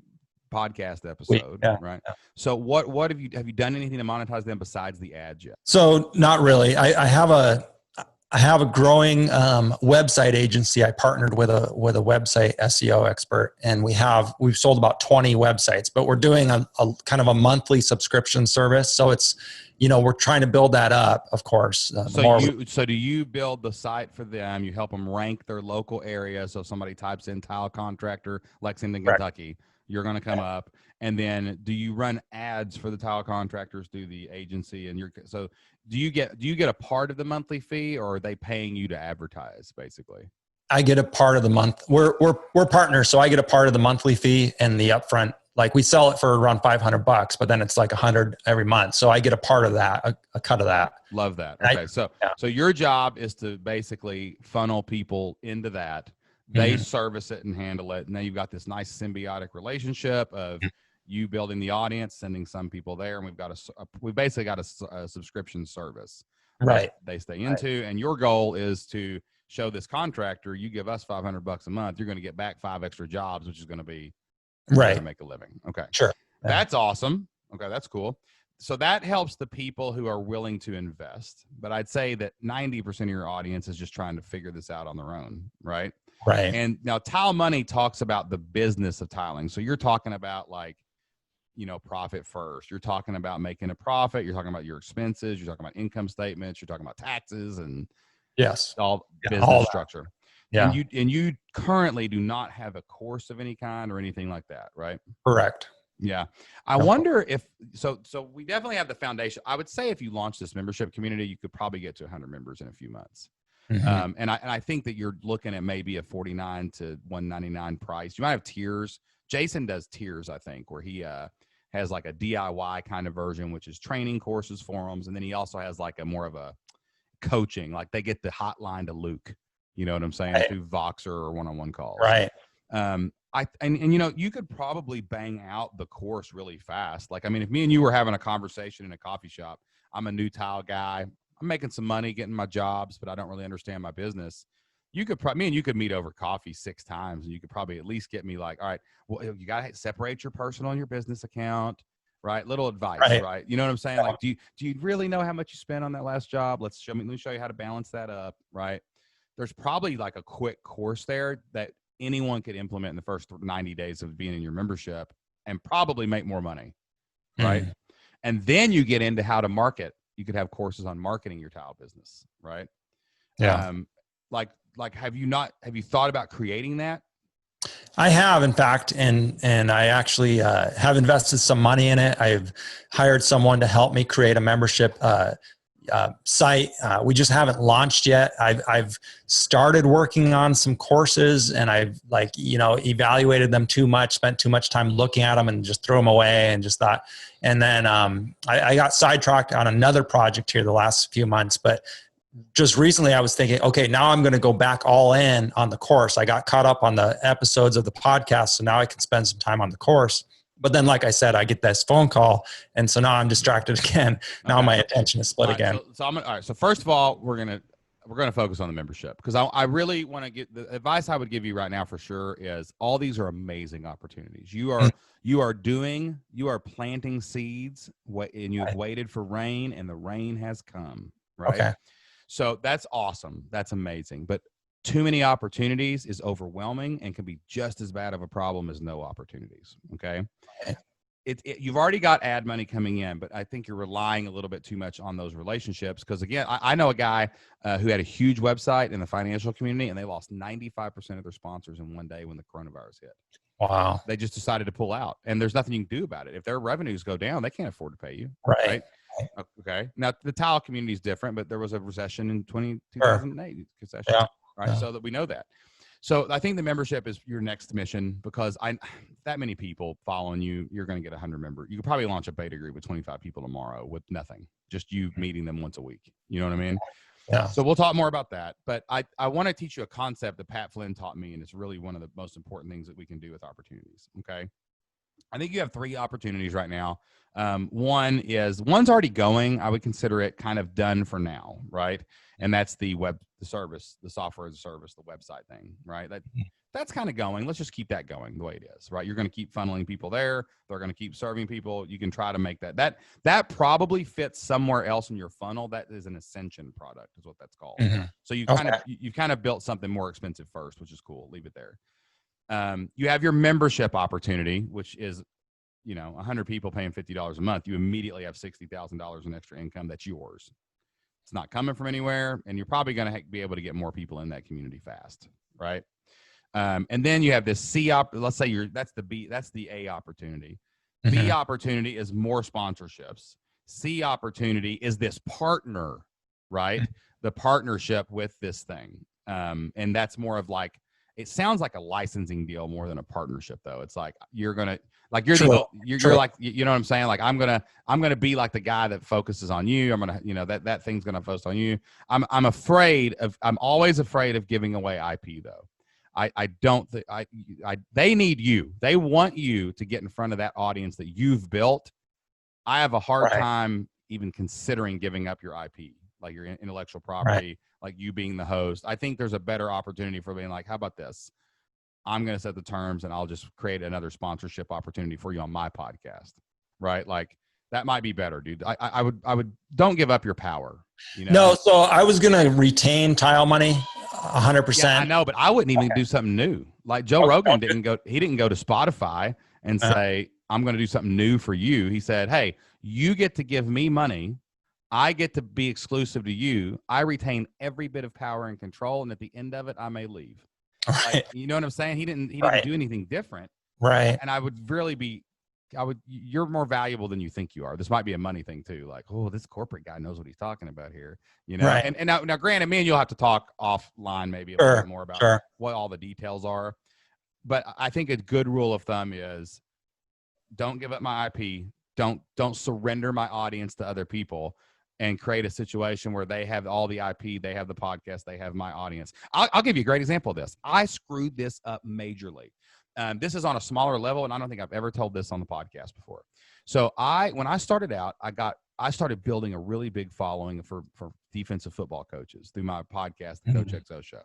podcast episode, right? Yeah. So what have you done anything to monetize them besides the ads yet? So not really. I have a growing website agency. I partnered with a website SEO expert, and we've sold about 20 websites, but we're doing a kind of a monthly subscription service. So it's, we're trying to build that up, of course. So do you build the site for them? You help them rank their local area. So if somebody types in tile contractor, Lexington, Kentucky, you're going to come up. And then do you run ads for the tile contractors through the agency? And so do you get a part of the monthly fee, or are they paying you to advertise basically? I get a part of the month. We're partners. So I get a part of the monthly fee and the upfront. Like we sell it for around $500, but then it's like $100 every month. So I get a part of that, a cut of that. Love that. Okay. So your job is to basically funnel people into that. They service it and handle it. And then you've got this nice symbiotic relationship of you building the audience, sending some people there. And we've basically got a subscription service right they stay into. And your goal is to show this contractor, you give us $500 a month, you're going to get back 5 extra jobs, which is going to be to make a living. Okay. Sure. Yeah. That's awesome. Okay. That's cool. So that helps the people who are willing to invest. But I'd say that 90% of your audience is just trying to figure this out on their own. Right. Right. And now Tile Money talks about the business of tiling. So you're talking about like, profit first. You're talking about making a profit. You're talking about your expenses. You're talking about income statements. You're talking about taxes and all business structure. Yeah. And you currently do not have a course of any kind or anything like that, right? Correct. Yeah. I wonder if, so we definitely have the foundation. I would say if you launch this membership community, you could probably get to 100 members in a few months. And I think that you're looking at maybe a $49 to $199 price. You might have tiers. Jason does tiers, I think, where he has like a DIY kind of version, which is training courses, forums. And then he also has like a more of a coaching, like they get the hotline to Luke, you know what I'm saying? Through Voxer or one-on-one calls. Right. You could probably bang out the course really fast. Like, I mean, if me and you were having a conversation in a coffee shop, I'm a new tile guy. I'm making some money getting my jobs, but I don't really understand my business. Me and you could meet over coffee 6 times, and you could probably at least get me like, all right, well, you got to separate your personal and your business account, right? Little advice, right? You know what I'm saying? Like, do you really know how much you spent on that last job? Let me show you how to balance that up, right? There's probably like a quick course there that anyone could implement in the first 90 days of being in your membership and probably make more money, right? And then you get into how to market. You could have courses on marketing your tile business, right? Yeah. Have you thought about creating that? I have, in fact, and I actually have invested some money in it. I've hired someone to help me create a membership site. We just haven't launched yet. I've started working on some courses, and I've evaluated them too much, spent too much time looking at them and just threw them away and just thought. And then I got sidetracked on another project here the last few months, but just recently I was thinking, okay, now I'm going to go back all in on the course. I got caught up on the episodes of the podcast, so now I can spend some time on the course. But then, like I said, I get this phone call, and so now I'm distracted again. Now my attention is split again. All right. So first of all, we're gonna focus on the membership, because I really want to get the advice I would give you right now for sure is all these are amazing opportunities. You are planting seeds, and you have waited for rain, and the rain has come. Right. Okay. So that's awesome. That's amazing. But too many opportunities is overwhelming and can be just as bad of a problem as no opportunities. Okay. You've already got ad money coming in, but I think you're relying a little bit too much on those relationships. Because again, I know a guy who had a huge website in the financial community, and they lost 95% of their sponsors in one day when the coronavirus hit. Wow. They just decided to pull out, and there's nothing you can do about it. If their revenues go down, they can't afford to pay you. Right. Okay. Now the tile community is different, but there was a recession in 2008. Yeah. Right. Yeah. So that we know that. So I think the membership is your next mission, because that many people following you, you're going to get 100 members. You could probably launch a beta group with 25 people tomorrow with nothing, just you meeting them once a week. You know what I mean? Yeah. So we'll talk more about that. But I want to teach you a concept that Pat Flynn taught me, and it's really one of the most important things that we can do with opportunities. Okay. I think you have 3 opportunities right now. One's already going. I would consider it kind of done for now, right? And that's the service, the software as a service, the website thing, right? That's kind of going. Let's just keep that going the way it is, right? You're going to keep funneling people there. They're going to keep serving people. You can try to make that probably fits somewhere else in your funnel. That is an ascension product, is what that's called. Mm-hmm. So you've kind of built something more expensive first, which is cool. Leave it there. You have your membership opportunity, which is 100 people paying $50 a month. You immediately have $60,000 in extra income that's yours. It's not coming from anywhere, and you're probably going to be able to get more people in that community fast, right? And then you have this C let's say that's the A opportunity. Mm-hmm. B opportunity is more sponsorships. C opportunity is this partner, right? Mm-hmm. The partnership with this thing. And that's more of like, it sounds like a licensing deal more than a partnership, though. It's like you're like like you know what I'm saying? Like I'm gonna be like the guy that focuses on you. I'm gonna that thing's gonna focus on you. I'm always afraid of giving away IP though. I don't think they need you. They want you to get in front of that audience that you've built. I have a hard time even considering giving up your IP, like your intellectual property, like you being the host. I think there's a better opportunity for being like, how about this? I'm going to set the terms and I'll just create another sponsorship opportunity for you on my podcast. Right. Like that might be better, dude. I would don't give up your power. No. So I was going to retain tile money 100%. Yeah, I know, but I wouldn't even do something new. Like Joe Rogan didn't go to Spotify and say, I'm going to do something new for you. He said, hey, you get to give me money. I get to be exclusive to you. I retain every bit of power and control. And at the end of it, I may leave. Right. Like, you know what I'm saying? He didn't do anything different. Right. And you're more valuable than you think you are. This might be a money thing too. Like, oh, this corporate guy knows what he's talking about here. Right. And now granted, me and you'll have to talk offline maybe a little bit more about what all the details are. But I think a good rule of thumb is don't give up my IP. Don't surrender my audience to other people and create a situation where they have all the IP, they have the podcast, they have my audience. I'll give you a great example of this. I screwed this up majorly. This is on a smaller level, and I don't think I've ever told this on the podcast before. So when I started out, I started building a really big following for defensive football coaches through my podcast, the Coach XO Show.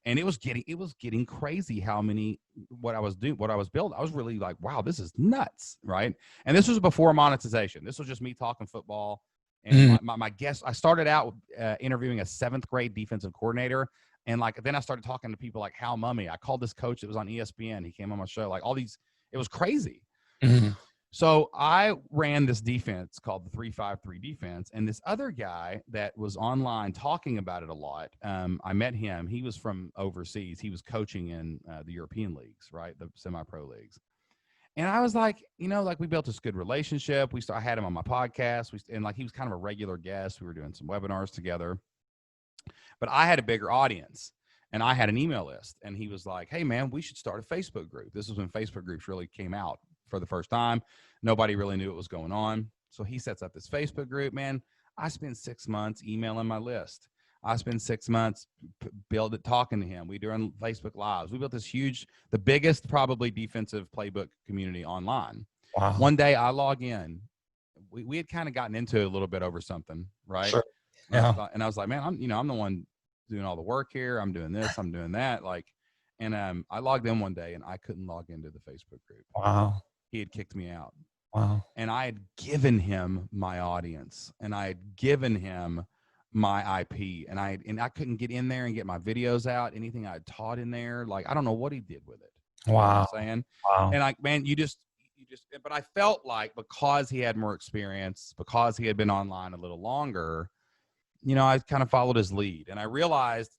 And it was getting crazy how many, what I was building. I was really like, wow, this is nuts, right? And this was before monetization. This was just me talking football. And my guest, I started out interviewing a 7th grade defensive coordinator. And then I started talking to people like Hal Mummy. I called this coach that was on ESPN. He came on my show, like all these, it was crazy. Mm-hmm. So I ran this defense called the 3-5-3 defense. And this other guy that was online talking about it a lot, I met him. He was from overseas. He was coaching in the European leagues, right? The semi-pro leagues. And I was like, we built this good relationship. I had him on my podcast. And he was kind of a regular guest. We were doing some webinars together. But I had a bigger audience and I had an email list. And he was like, hey, man, we should start a Facebook group. This was when Facebook groups really came out for the first time. Nobody really knew what was going on. So he sets up this Facebook group. Man, I spent 6 months emailing my list. I spent 6 months talking to him. We doing Facebook Lives. We built this the biggest probably defensive playbook community online. Wow. One day I log in. We had kind of gotten into it a little bit over something, right? Sure. Yeah. And I was like, man, I'm the one doing all the work here. I'm doing this. I'm doing that. And I logged in one day and I couldn't log into the Facebook group. Wow. He had kicked me out. Wow. And I had given him my audience and I had given him my IP and I couldn't get in there and get my videos out, anything I had taught in there. I don't know what he did with it. Wow. You know what I'm saying? Wow. And man, but I felt like because he had more experience, because he had been online a little longer, I kind of followed his lead and I realized,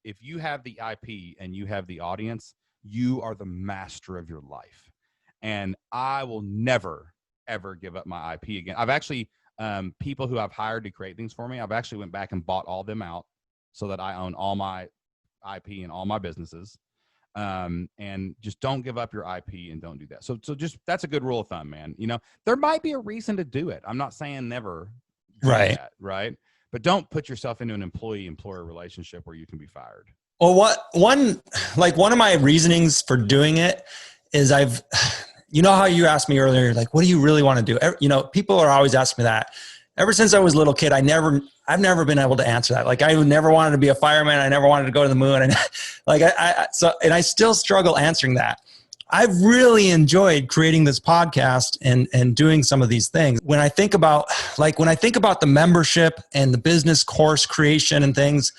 if you have the IP and you have the audience, you are the master of your life. And I will never, ever give up my IP again. I've actually, people who I've hired to create things for me, I've actually went back and bought all them out so that I own all my IP and all my businesses. And just don't give up your IP and don't do that. So just, that's a good rule of thumb, man. There might be a reason to do it. I'm not saying never do that, right? But don't put yourself into an employee-employer relationship where you can be fired. Well, one of my reasonings for doing it is you know how you asked me earlier, like, what do you really want to do? You know, people are always asking me that. Ever since I was a little kid, I've never been able to answer that. Like, I never wanted to be a fireman. I never wanted to go to the moon. And like, and I still struggle answering that. I've really enjoyed creating this podcast and doing some of these things. When I think about the membership and the business course creation and things,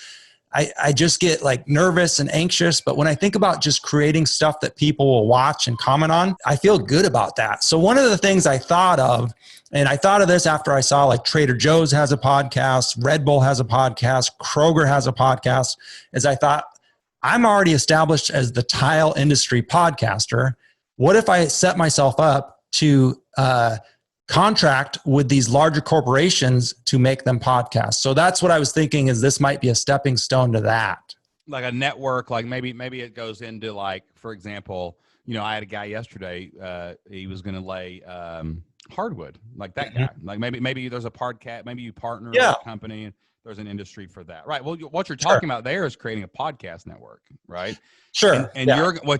I just get like nervous and anxious. But when I think about just creating stuff that people will watch and comment on, I feel good about that. So one of the things I thought of, and I thought of this after I saw like Trader Joe's has a podcast, Red Bull has a podcast, Kroger has a podcast, is I thought, I'm already established as the tile industry podcaster. What if I set myself up to contract with these larger corporations to make them podcasts? So that's what I was thinking, is this might be a stepping stone to that. Like a network, like maybe it goes into, like, for example, you know, I had a guy yesterday, he was going to lay hardwood, like that guy. Like maybe there's a podcast, maybe you partner with a company and there's an industry for that. Right. Well, what you're talking about there is creating a podcast network, right? Sure. And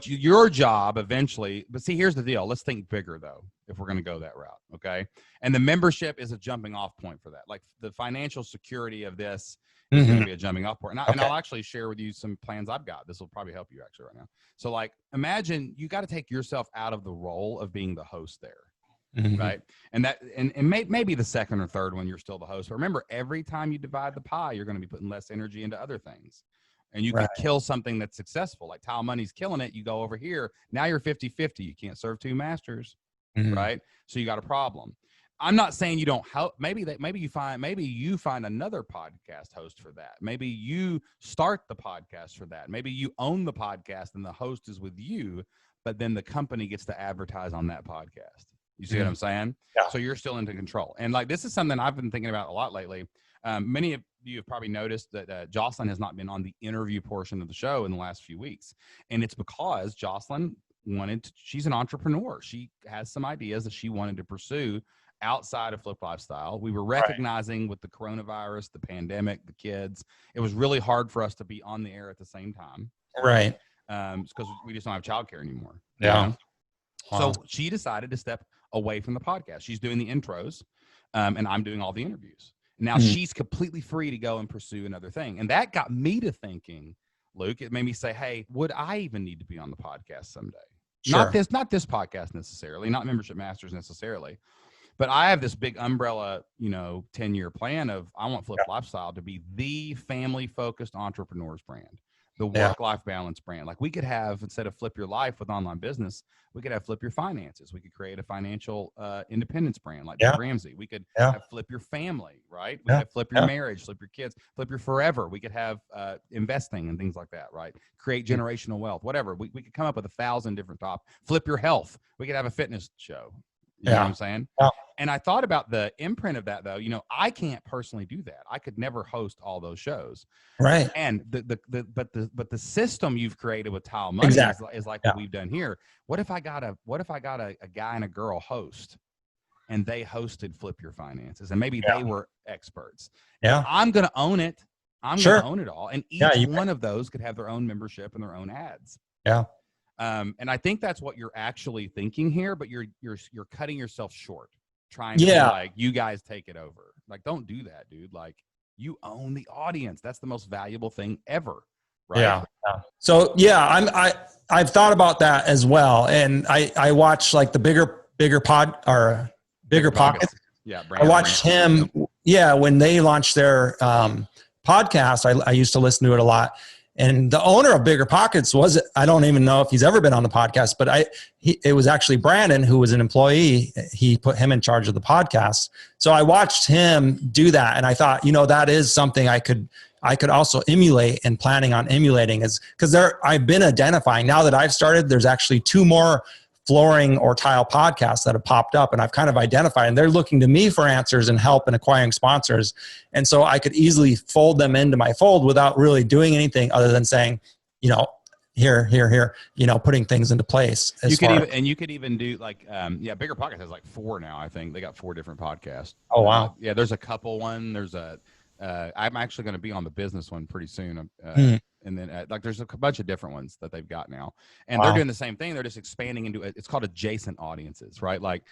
your job eventually, but see, here's the deal. Let's think bigger though, if we're going to go that route. Okay. And the membership is a jumping off point for that. Like the financial security of this is going to be a jumping off point. And I'll actually share with you some plans I've got. This will probably help you actually right now. So like, imagine you got to take yourself out of the role of being the host there. Right. And maybe the second or third one, you're still the host. But remember, every time you divide the pie, you're going to be putting less energy into other things. And you could kill something that's successful. Like Tile Money's killing it. You go over here. Now you're 50-50. You can't serve two masters. Right. So you got a problem. I'm not saying you don't help. Maybe you find another podcast host for that. Maybe you start the podcast for that. Maybe you own the podcast and the host is with you, but then the company gets to advertise on that podcast. You see what I'm saying? Yeah. So you're still into control. And like, this is something I've been thinking about a lot lately. Many of you have probably noticed that Jocelyn has not been on the interview portion of the show in the last few weeks. And it's because Jocelyn she's an entrepreneur. She has some ideas that she wanted to pursue outside of Flip Lifestyle. We were recognizing with the coronavirus, the pandemic, the kids, it was really hard for us to be on the air at the same time. Right. Because we just don't have childcare anymore. Yeah. You know? Wow. So she decided to step away from the podcast. She's doing the intros, and I'm doing all the interviews. Now she's completely free to go and pursue another thing. And that got me to thinking, Luke, it made me say, hey, would I even need to be on the podcast someday? Sure. Not this podcast necessarily, not Membership Masters necessarily, but I have this big umbrella, 10-year plan of I want Flip Lifestyle to be the family-focused entrepreneurs brand, the work-life balance brand. Like we could have, instead of Flip Your Life with online business, we could have Flip Your Finances. We could create a financial independence brand like Dave Ramsey. We could have Flip Your Family, right? We could have Flip Your Marriage, Flip Your Kids, Flip Your Forever. We could have investing and things like that, right? Create generational wealth, whatever. We could come up with 1,000 different topics. Flip Your Health. We could have a fitness show. You know what I'm saying? Yeah. And I thought about the imprint of that, though. I can't personally do that. I could never host all those shows. Right. And but the system you've created with Tile Money is like what we've done here. What if I got a guy and a girl host, and they hosted Flip Your Finances, and maybe they were experts. Yeah. I'm going to own it. I'm going to own it all, and each one of those could have their own membership and their own ads. Yeah. And I think that's what you're actually thinking here, but you're cutting yourself short trying to like, you guys take it over. Like, don't do that, dude. Like, you own the audience. That's the most valuable thing ever. Right. Yeah. So I've thought about that as well. And I watch like the bigger pockets. Yeah. I watched him. Yeah. When they launched their podcast, I used to listen to it a lot. And the owner of Bigger Pockets I don't even know if he's ever been on the podcast, but it was actually Brandon, who was an employee. He put him in charge of the podcast. So I watched him do that. And I thought, that is something I could also emulate, and planning on emulating, is because I've been identifying, now that I've started, there's actually 2 more flooring or tile podcasts that have popped up, and I've kind of identified, and they're looking to me for answers and help in acquiring sponsors. And so I could easily fold them into my fold without really doing anything other than saying, here, putting things into place. You could even do like, Bigger Pockets has like 4 now. I think they got 4 different podcasts. Oh, wow. There's a couple one. There's I'm actually going to be on the business one pretty soon. and then like there's a bunch of different ones that they've got now, and they're Wow. doing the same thing. They're just expanding into it. It's called adjacent audiences, right? Like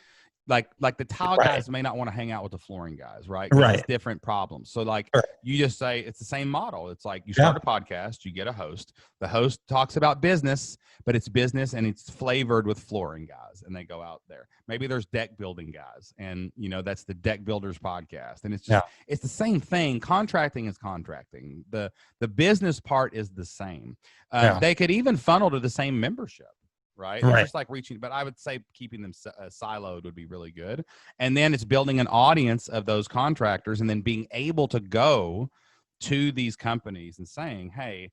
the tile Right. guys may not want to hang out with the flooring guys, right? Right. It's different problems. So like Right. you just say it's the same model. It's like you start a podcast, you get a host. The host talks about business, but it's business and it's flavored with flooring guys, and they go out there. Maybe there's deck building guys, and that's the Deck Builders podcast. And it's just it's the same thing. Contracting is contracting. The business part is the same. They could even funnel to the same membership. Right. It's just like reaching, but I would say keeping them siloed would be really good. And then it's building an audience of those contractors and then being able to go to these companies and saying, hey,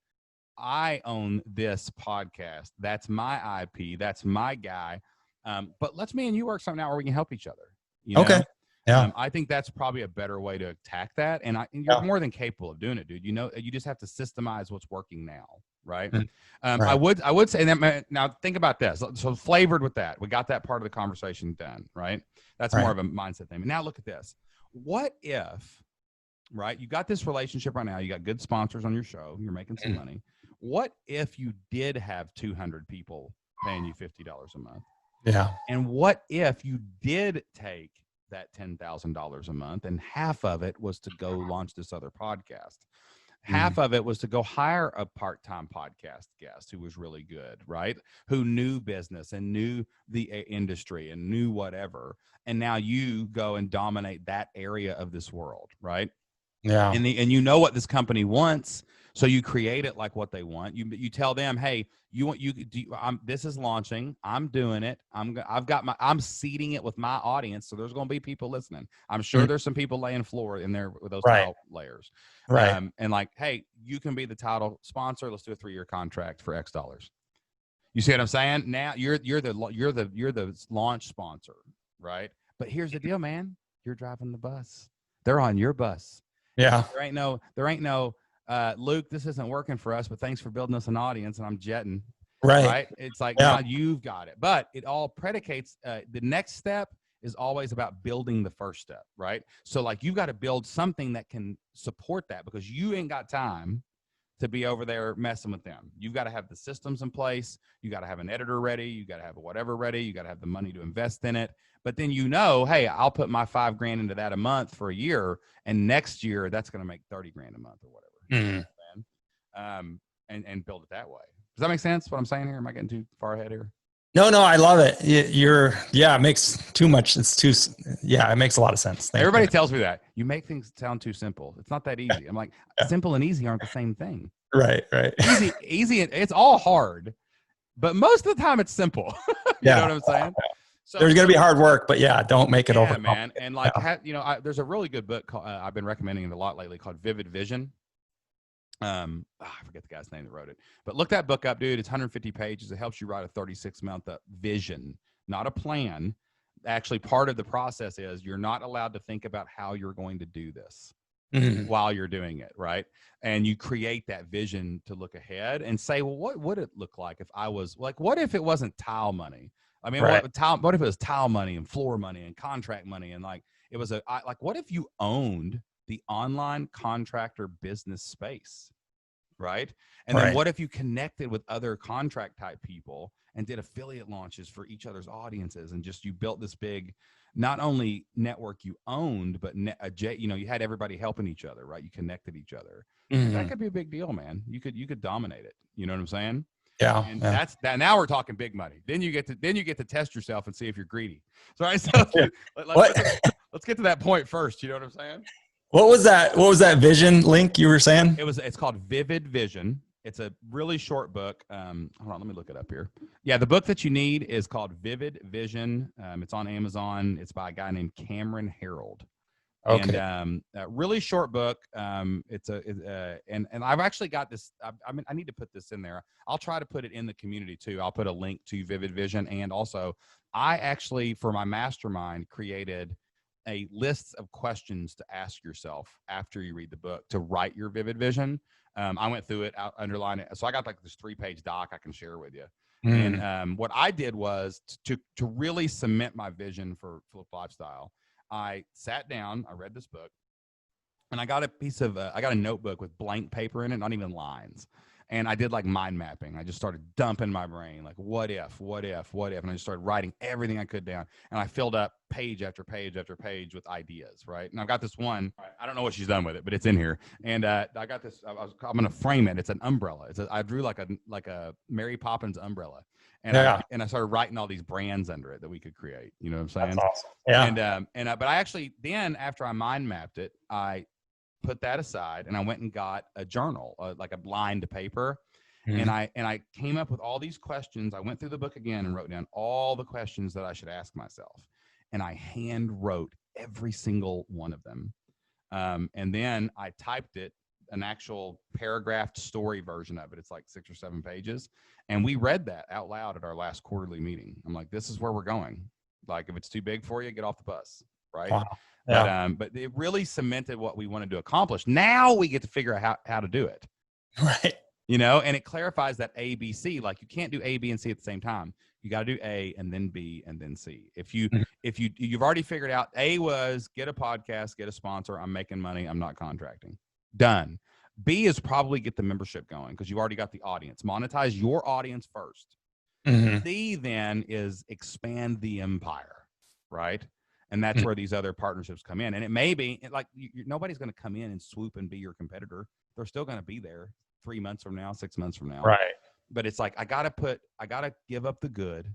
I own this podcast. That's my IP. That's my guy. But let's me and you work something out where we can help each other. Okay. Yeah. I think that's probably a better way to attack that. And you're more than capable of doing it, dude. You just have to systemize what's working now. Right. I would say that. Now think about this. So flavored with that, we got that part of the conversation done. Right. That's more of a mindset thing. Now look at this. What if, right, you got this relationship right now, you got good sponsors on your show, you're making some money. What if you did have 200 people paying you $50 a month? Yeah. And what if you did take that $10,000 a month and half of it was to go launch this other podcast? Half of it was to go hire a part-time podcast guest who was really good, right? Who knew business and knew the industry and knew whatever. And now you go and dominate that area of this world, right? Yeah. And you know what this company wants, so you create it like what they want. You tell them, hey, this is launching. I'm doing it. I'm seeding it with my audience, so there's going to be people listening. I'm sure there's some people laying floor in there with those tile layers. Right. And like, hey, you can be the title sponsor. Let's do a 3-year contract for X dollars. You see what I'm saying? Now you're the launch sponsor, right? But here's the deal, man. You're driving the bus. They're on your bus. Yeah. There ain't no Luke, this isn't working for us, but thanks for building us an audience, and I'm jetting. Right? It's like now you've got it. But it all predicates the next step is always about building the first step, right? So like you've got to build something that can support that, because you ain't got time to be over there messing with them. You've got to have the systems in place. You got to have an editor ready. You got to have whatever ready. You got to have the money to invest in it. But then hey, I'll put my $5,000 into that a month for a year, and next year that's going to make $30,000 a month or whatever. And build it that way. Does that make sense? What I'm saying here? Am I getting too far ahead here? No, I love it. It makes too much. It makes a lot. Of sense. Everybody tells me that you make things sound too simple. It's not that easy. I'm like, simple and easy aren't the same thing. Right. Easy. It's all hard, but most of the time it's simple. You know what I'm saying? So there's going to be hard work, but don't make it over. Man. And like, there's a really good book called, I've been recommending it a lot lately, called Vivid Vision. I forget the guy's name that wrote it, but look that book up, dude. It's 150 pages. It helps you write a 36-month vision, not a plan. Actually, part of the process is you're not allowed to think about how you're going to do this while you're doing it, right? And you create that vision to look ahead and say, well, what would it look like if I was like, what if it wasn't tile money? I mean, what if it was tile money and floor money and contract money, and like it was what if you owned the online contractor business space, right? And then what if you connected with other contract type people and did affiliate launches for each other's audiences, and just you built this big, not only network you owned, but you had everybody helping each other, right? You connected each other. That could be a big deal, man. You could dominate it. You know what I'm saying? Yeah. And that's that. Now we're talking big money. Then you get to test yourself and see if you're greedy. So let's get to that point first. You know what I'm saying? What was that vision link you were saying? It's called Vivid Vision. It's a really short book. Hold on, let me look it up here. Yeah, the book that you need is called Vivid Vision. It's on Amazon. It's by a guy named Cameron Herold. Okay. And a really short book. And I've actually got this. I need to put this in there. I'll try to put it in the community too. I'll put a link to Vivid Vision, and also I actually, for my mastermind, created a list of questions to ask yourself after you read the book to write your vivid vision. I went through it, underlined it. So I got like this 3-page doc I can share with you. And what I did was to really cement my vision for Flip Lifestyle. I sat down, I read this book, and I got a notebook with blank paper in it, not even lines. And I did like mind mapping. I just started dumping my brain, like what if, what if, what if, and I just started writing everything I could down. And I filled up page after page after page with ideas, right? And I've got this one. I don't know what she's done with it, but it's in here. And I got this. I'm going to frame it. It's an umbrella. I drew like a Mary Poppins umbrella, and I started writing all these brands under it that we could create. You know what I'm saying? That's awesome. Yeah. But I actually then, after I mind mapped it, I put that aside and I went and got a journal, like a lined paper. And I came up with all these questions. I went through the book again and wrote down all the questions that I should ask myself. And I hand wrote every single one of them. And then I typed it, an actual paragraphed story version of it. It's like 6 or 7 pages. And we read that out loud at our last quarterly meeting. I'm like, this is where we're going. Like, if it's too big for you, get off the bus. Right. Wow. Yeah. But it really cemented what we wanted to accomplish. Now we get to figure out how to do it. Right. You know, and it clarifies that A, B, C. Like, you can't do A, B, and C at the same time. You got to do A and then B and then C. If you've already figured out A was get a podcast, get a sponsor, I'm making money, I'm not contracting. Done. B is probably get the membership going because you already got the audience. Monetize your audience first. C then is expand the empire, right? And that's where these other partnerships come in. And it may be like nobody's going to come in and swoop and be your competitor. They're still going to be there 3 months from now, 6 months from now. Right. But it's like, I got to give up the good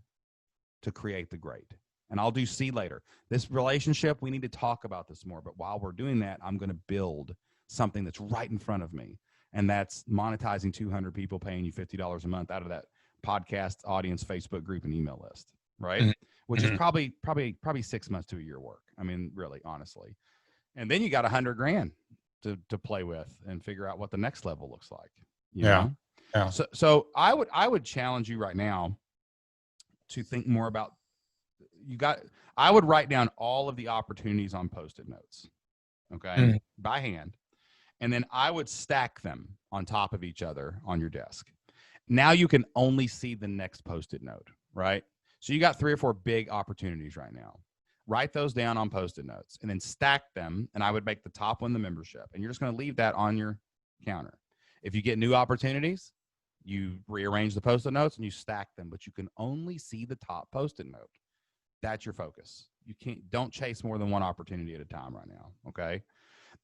to create the great. And I'll do C later. This relationship, we need to talk about this more. But while we're doing that, I'm going to build something that's right in front of me. And that's monetizing 200 people paying you $50 a month out of that podcast audience, Facebook group, and email list. Right. Which is probably 6 months to a year work. I mean, really, honestly. And then you got $100,000 to play with and figure out what the next level looks like. You know? Yeah. So I would challenge you right now to think more about, I would write down all of the opportunities on Post-it notes. Okay. By hand. And then I would stack them on top of each other on your desk. Now you can only see the next Post-it note, right? So you got 3 or 4 big opportunities right now. Write those down on Post-it notes and then stack them. And I would make the top one the membership. And you're just going to leave that on your counter. If you get new opportunities, you rearrange the Post-it notes and you stack them, but you can only see the top Post-it note. That's your focus. Don't chase more than one opportunity at a time right now. Okay.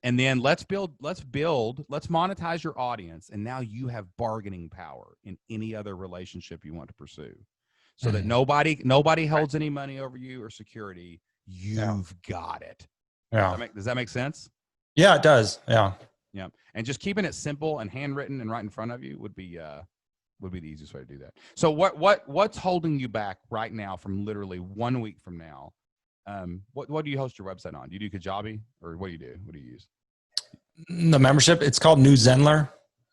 And then let's monetize your audience. And now you have bargaining power in any other relationship you want to pursue. So that nobody holds any money over you or security. You've got it. Yeah. Does that make sense? Yeah, it does. Yeah. Yeah. And just keeping it simple and handwritten and right in front of you would be the easiest way to do that. So what's holding you back right now from literally 1 week from now? What do you host your website on? Do you do Kajabi or what do you do? What do you use? The membership, it's called New Zenler.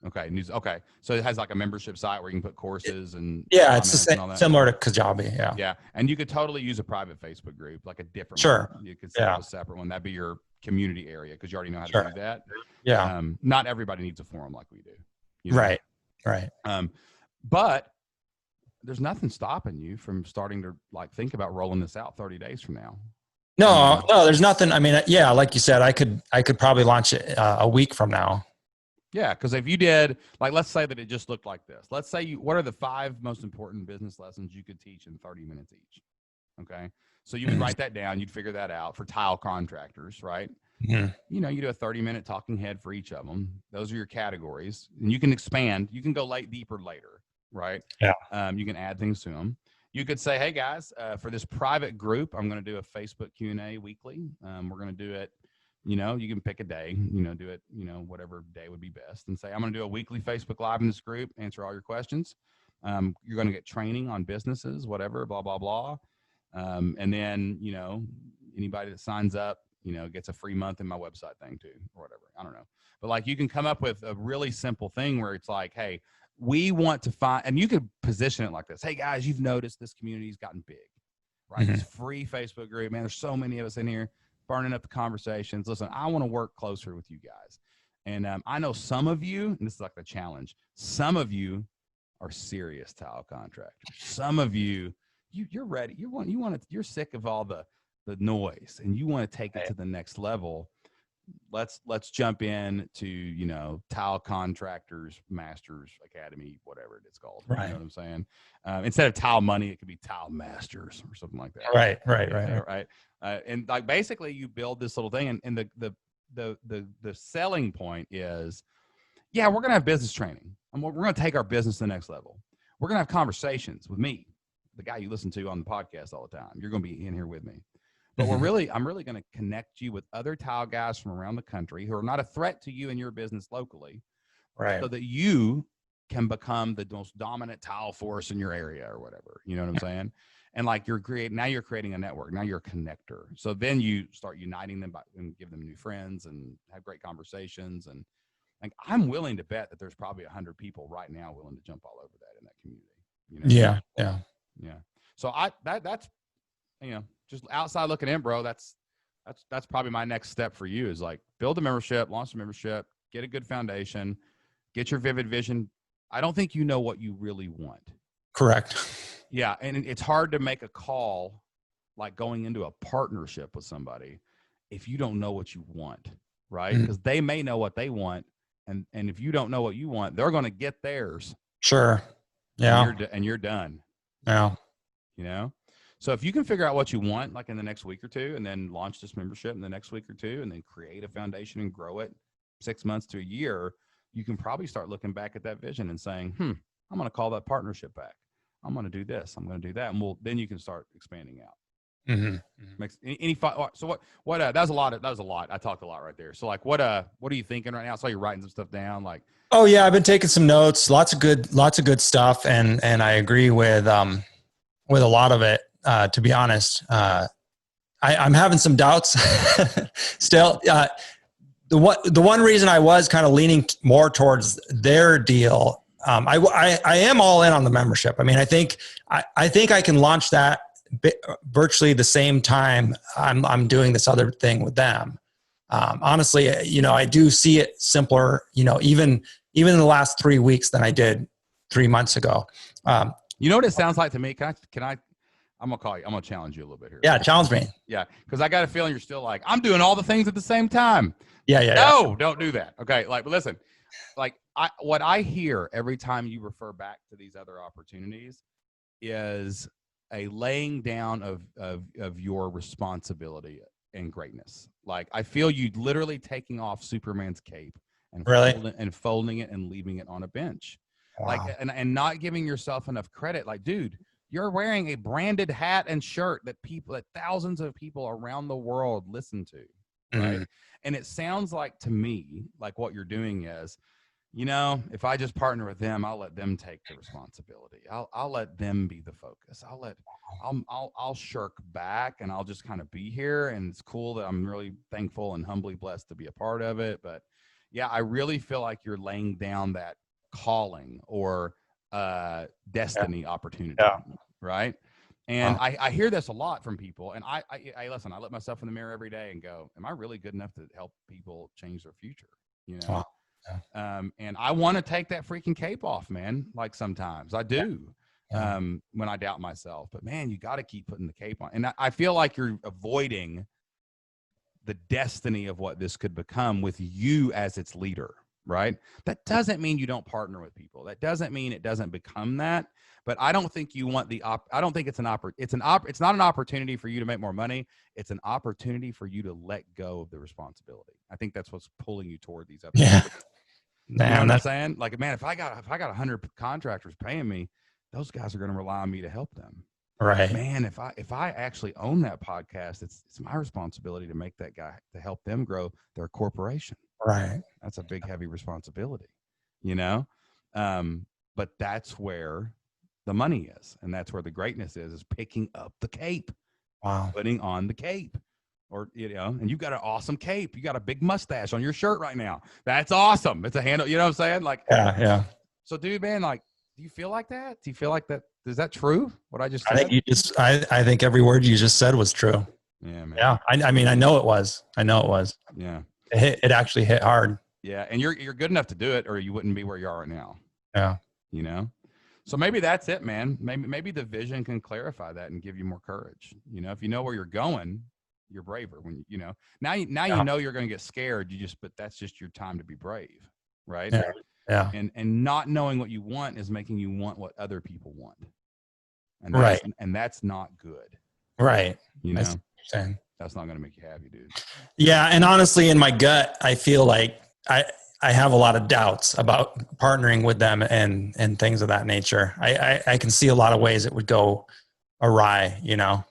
Okay. Okay. So it has like a membership site where you can put courses and it's the same, similar to Kajabi. Yeah. Yeah. And you could totally use a private Facebook group, like a different Sure. one. You could set up a separate one. That'd be your community area because you already know how to do that. Yeah. Not everybody needs a forum like we do. You know? Right. But there's nothing stopping you from starting to think about rolling this out 30 days from now. No, there's nothing. I mean, yeah, like you said, I could probably launch it a week from now. Yeah, because if you did, let's say that it just looked like this. Let's say what are the 5 most important business lessons you could teach in 30 minutes each? Okay, so you would write that down. You'd figure that out for tile contractors, right? You do a 30-minute talking head for each of them. Those are your categories, and you can expand. You can go deeper later, right? Yeah. You can add things to them. You could say, hey guys, for this private group, I'm going to do a Facebook Q&A weekly. We're going to do it. You can pick a day, do it, whatever day would be best and say, I'm going to do a weekly Facebook Live in this group, answer all your questions. You're going to get training on businesses, whatever, blah, blah, blah. And then, anybody that signs up, gets a free month in my website thing too, or whatever. I don't know. But you can come up with a really simple thing where it's like, hey, we want to find, and you could position it like this. Hey guys, you've noticed this community's gotten big, right? This free Facebook group, man, there's so many of us in here burning up the conversations. Listen, I want to work closer with you guys. And I know some of you, and this is like the challenge, some of you are serious tile contractors. Some of you're ready. You're sick of all the noise and you want to take it to the next level. let's jump in to, you know, Tile Contractors Masters Academy, whatever it's called. Right. You know what I'm saying? Instead of Tile Money, it could be Tile Masters or something like that. Right. Right. And like basically you build this little thing, and the selling point is, yeah, we're gonna have business training, and we're gonna take our business to the next level. We're gonna have conversations with me, the guy you listen to on the podcast all the time. You're gonna be in here with me. But I'm really going to connect you with other tile guys from around the country who are not a threat to you and your business locally, Right. so that you can become the most dominant tile force in your area or whatever. You know what I'm saying? And like you're creating a network. Now you're a connector. So then you start uniting them and give them new friends and have great conversations. And like, I'm willing to bet that there's probably 100 people right now willing to jump all over that in that community. You know? Yeah. So that's, you know, just outside looking in, bro. That's probably my next step for you, is like build a membership, launch a membership, get a good foundation, get your vivid vision. I don't think you know what you really want. Correct. Yeah. And it's hard to make a call like going into a partnership with somebody if you don't know what you want, right? Because they may know what they want. And if you don't know what you want, they're going to get theirs. Sure. Yeah. And you're done. Yeah. You know? So if you can figure out what you want, like in the next week or two, and then launch this membership in the next week or two, and then create a foundation and grow it 6 months to a year, you can probably start looking back at that vision and saying, I'm going to call that partnership back. I'm going to do this. I'm going to do that. And then you can start expanding out. Makes any thought? So what, that was a lot. I talked a lot right there. So like, what are you thinking right now? I saw you writing some stuff down. Like, oh yeah, I've been taking some notes, lots of good stuff. And I agree with a lot of it. To be honest, I'm having some doubts still. The one reason I was kind of leaning more towards their deal, I am all in on the membership. I mean, I think I can launch that virtually the same time I'm doing this other thing with them. Honestly, you know, I do see it simpler, you know, even in the last 3 weeks than I did 3 months ago. You know what it sounds like to me? Can I? I'm going to call you. I'm going to challenge you a little bit here. Yeah, challenge me. Yeah, because I got a feeling you're still like, I'm doing all the things at the same time. No, don't do that. Okay, like, but listen, like what I hear every time you refer back to these other opportunities is a laying down of your responsibility and greatness. Like, I feel you literally taking off Superman's cape and folding it and leaving it on a bench. Wow. Like, and not giving yourself enough credit. Like, dude, you're wearing a branded hat and shirt that thousands of people around the world listen to, right? And it sounds like to me, like what you're doing is, you know, if I just partner with them, I'll let them take the responsibility. I'll let them be the focus. I'll shirk back, and I'll just kind of be here. And it's cool that I'm really thankful and humbly blessed to be a part of it. But yeah, I really feel like you're laying down that calling or destiny opportunity, right? And I hear this a lot from people, and I listen, I look myself in the mirror every day and go, am I really good enough to help people change their future? You know? And I want to take that freaking cape off, man. Like, sometimes I do, when I doubt myself, but man, you got to keep putting the cape on. And I feel like you're avoiding the destiny of what this could become with you as its leader. Right. That doesn't mean you don't partner with people. That doesn't mean it doesn't become that. But I don't think you want I don't think it's it's not an opportunity for you to make more money. It's an opportunity for you to let go of the responsibility. I think that's what's pulling you toward these other people. You know what I'm saying? Like, man, if I got 100 contractors paying me, those guys are going to rely on me to help them. Right. Man, if I actually own that podcast, it's my responsibility to make that guy, to help them grow their corporation. Right. That's a big, heavy responsibility, you know? But that's where the money is. And that's where the greatness is picking up the cape. Wow. Putting on the cape. Or, you know, and you've got an awesome cape. You got a big mustache on your shirt right now. That's awesome. It's a handle. You know what I'm saying? Like, yeah. So, dude, man, like, do you feel like that? Do you feel like that? Is that true? What I just said? I think every word you just said was true. Yeah, man. Yeah. I mean, I know it was. Yeah. It actually hit hard. Yeah. And you're good enough to do it, or you wouldn't be where you are right now. Yeah. You know? So maybe that's it, man. Maybe the vision can clarify that and give you more courage. You know, if you know where you're going, you're braver when now you know you're going to get scared. But that's just your time to be brave. Right. Yeah. Yeah. And not knowing what you want is making you want what other people want. And that's not good. Right. That's not going to make you happy, dude. Yeah. And honestly, in my gut, I feel like I have a lot of doubts about partnering with them and things of that nature. I can see a lot of ways it would go awry, Yeah.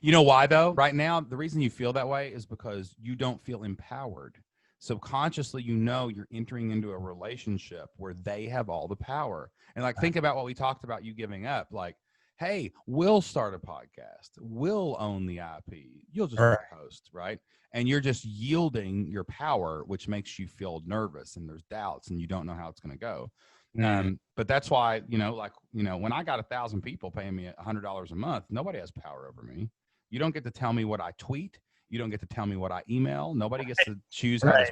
You know why though? Right now, the reason you feel that way is because you don't feel empowered. Subconsciously, you're entering into a relationship where they have all the power. And like, think about what we talked about, you giving up. Like, hey, we'll start a podcast. We'll own the IP. You'll just be the host, right? And you're just yielding your power, which makes you feel nervous and there's doubts and you don't know how it's going to go. But that's why, when I got 1,000 people paying me $100 a month, nobody has power over me. You don't get to tell me what I tweet. You don't get to tell me what I email. Nobody gets to choose how this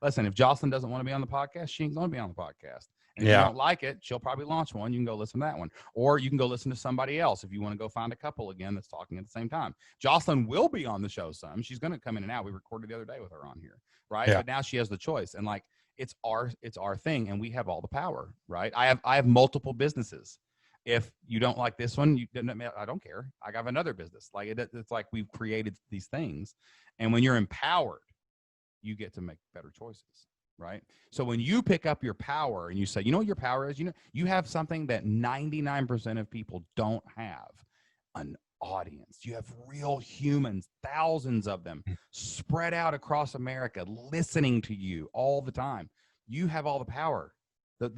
Listen, if Jocelyn doesn't want to be on the podcast, she ain't going to be on the podcast. And if you don't like it, she'll probably launch one. You can go listen to that one. Or you can go listen to somebody else if you want to go find a couple again that's talking at the same time. Jocelyn will be on the show some. She's going to come in and out. We recorded the other day with her on here, right? Yeah. But now she has the choice. And like, it's our thing, and we have all the power, right? I have multiple businesses. If you don't like this one, I don't care. I have another business. Like it's like we've created these things. And when you're empowered, you get to make better choices. Right. So when you pick up your power and you say, you know what your power is, you have something that 99% of people don't have, an audience. You have real humans, thousands of them spread out across America, listening to you all the time. You have all the power.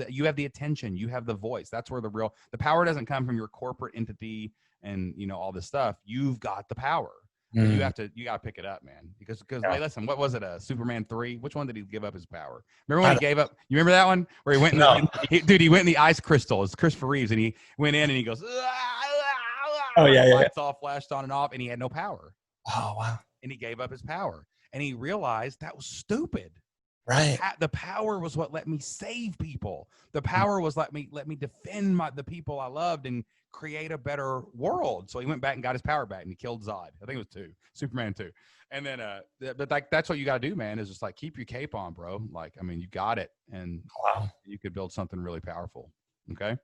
You have the attention. You have the voice. That's where the power doesn't come from your corporate entity and, all this stuff. You've got the power. You got to pick it up, man. Because hey, listen, what was it? Superman 3? Which one did he give up his power? Remember when he gave up? You remember that one where he went? He went in the ice crystal. It's Christopher Reeves, and he went in and he goes, lights all flashed on and off, and he had no power. Oh wow! And he gave up his power, and he realized that was stupid. Right. The power was what let me save people. The power was let me defend the people I loved and create a better world. So he went back and got his power back and he killed Zod. I think it was Superman 2. And then, but like, that's what you got to do, man, is just like, keep your cape on, bro. Like, I mean, you got it. And you could build something really powerful. Okay.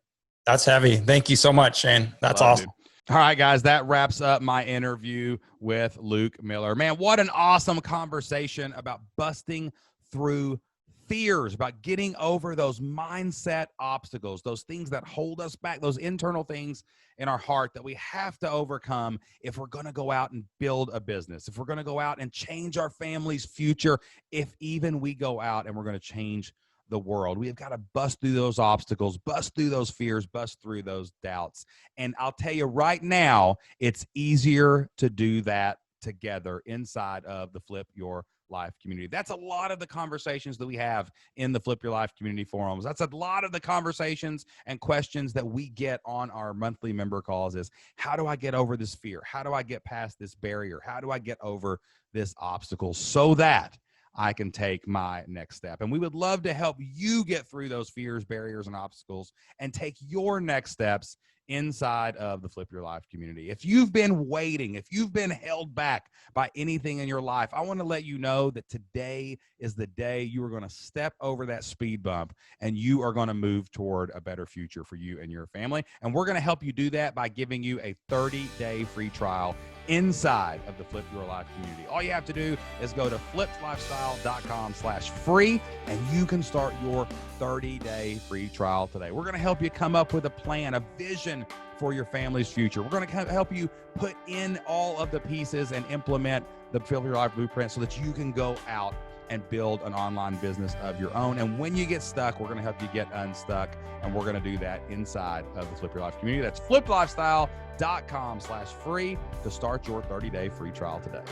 That's heavy. Thank you so much, Shane. That's awesome. All right, guys, that wraps up my interview with Luke Miller. Man, what an awesome conversation about busting through fears, about getting over those mindset obstacles, those things that hold us back, those internal things in our heart that we have to overcome if we're going to go out and build a business, if we're going to go out and change our family's future, if even we go out and we're going to change the world. We have got to bust through those obstacles, bust through those fears, bust through those doubts. And I'll tell you right now, it's easier to do that together inside of the Flip Your Life community. That's a lot of the conversations that we have in the Flip Your Life community forums. That's a lot of the conversations and questions that we get on our monthly member calls is, how do I get over this fear? How do I get past this barrier? How do I get over this obstacle so that I can take my next step? And we would love to help you get through those fears, barriers, and obstacles and take your next steps inside of the Flip Your Life community. If you've been waiting, if you've been held back by anything in your life, I want to let you know that today is the day you are going to step over that speed bump and you are going to move toward a better future for you and your family. And we're going to help you do that by giving you a 30-day free trial inside of the Flip Your Life community. All you have to do is go to flipslifestyle.com/free and you can start your 30-day free trial today. We're going to help you come up with a plan, a vision for your family's future. We're going to help you put in all of the pieces and implement the Flip Your Life blueprint so that you can go out and build an online business of your own. And when you get stuck, we're going to help you get unstuck. And we're going to do that inside of the Flip Your Life community. That's fliplifestyle.com/free to start your 30-day free trial today.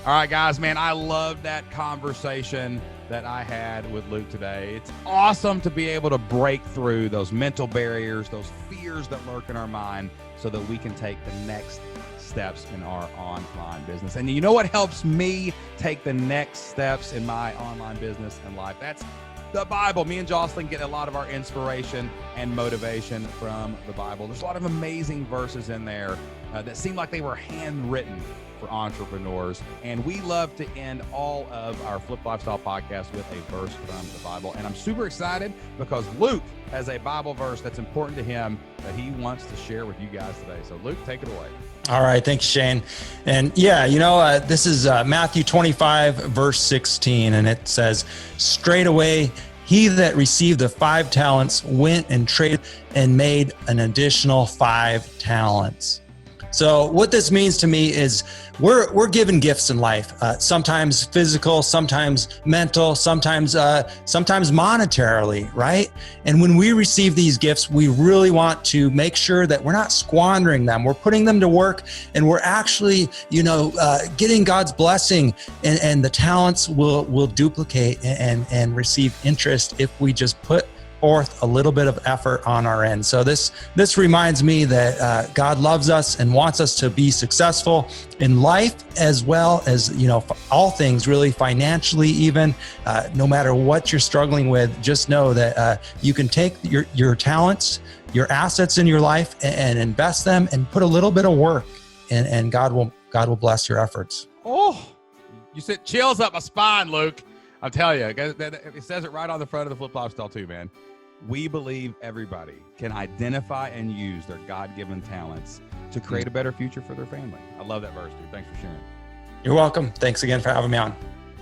All right, guys, man, I love that conversation that I had with Luke today. It's awesome to be able to break through those mental barriers, those fears that lurk in our mind so that we can take the next steps in our online business. And you know what helps me take the next steps in my online business and life? That's the Bible. Me and Jocelyn get a lot of our inspiration and motivation from the Bible. There's a lot of amazing verses in there that seemed like they were handwritten for entrepreneurs. And we love to end all of our Flip Lifestyle podcast with a verse from the Bible. And I'm super excited because Luke has a Bible verse that's important to him that he wants to share with you guys today. So Luke, take it away. All right. Thanks, Shane. And yeah, this is Matthew 25, verse 16. And it says, straightaway, he that received the 5 talents went and traded and made an additional 5 talents. So what this means to me is we're given gifts in life, sometimes physical, sometimes mental, sometimes monetarily, right? And when we receive these gifts, we really want to make sure that we're not squandering them. We're putting them to work, and we're actually, getting God's blessing, and the talents will duplicate and receive interest if we just put forth a little bit of effort on our end. So this reminds me that God loves us and wants us to be successful in life, as well as, all things really, financially even. No matter what you're struggling with, just know that you can take your talents, your assets in your life, and invest them and put a little bit of work, and God will bless your efforts. Oh, you sent chills up my spine, Luke. I'll tell you, it says it right on the front of the Flip Lifestyle too, man. We believe everybody can identify and use their God-given talents to create a better future for their family. I love that verse, dude. Thanks for sharing. You're welcome. Thanks again for having me on.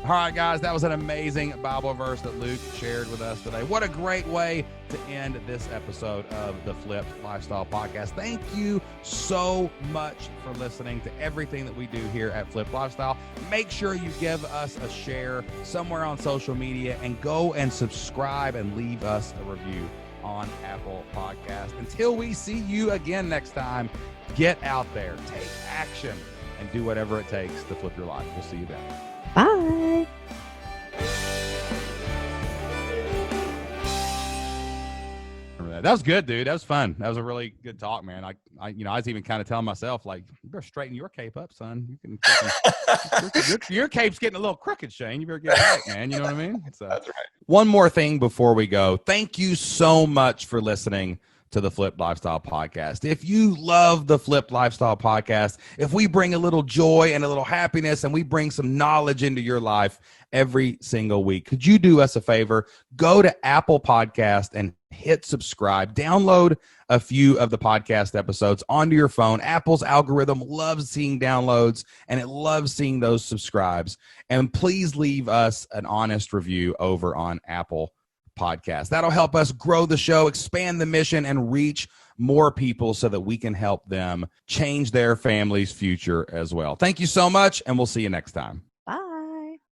All right, guys, that was an amazing Bible verse that Luke shared with us today. What a great way to end this episode of the Flip Lifestyle Podcast. Thank you so much for listening to everything that we do here at Flip Lifestyle. Make sure you give us a share somewhere on social media, and go and subscribe and leave us a review on Apple Podcast. Until we see you again next time, get out there, take action, and do whatever it takes to flip your life. We'll see you then. Bye. That was good, dude. That was fun. That was a really good talk, man. I was even kind of telling myself, like, you better straighten your cape up, son. You can, your cape's getting a little crooked, Shane. You better get it right, man. You know what I mean? So, that's right. One more thing before we go. Thank you so much for listening to the Flip Lifestyle Podcast. If you love the Flip Lifestyle Podcast, if we bring a little joy and a little happiness, and we bring some knowledge into your life every single week, could you do us a favor? Go to Apple Podcast and hit subscribe. Download a few of the podcast episodes onto your phone. Apple's algorithm loves seeing downloads, and it loves seeing those subscribes. And please leave us an honest review over on Apple Podcast. That'll help us grow the show, expand the mission, and reach more people so that we can help them change their family's future as well. Thank you so much, and we'll see you next time.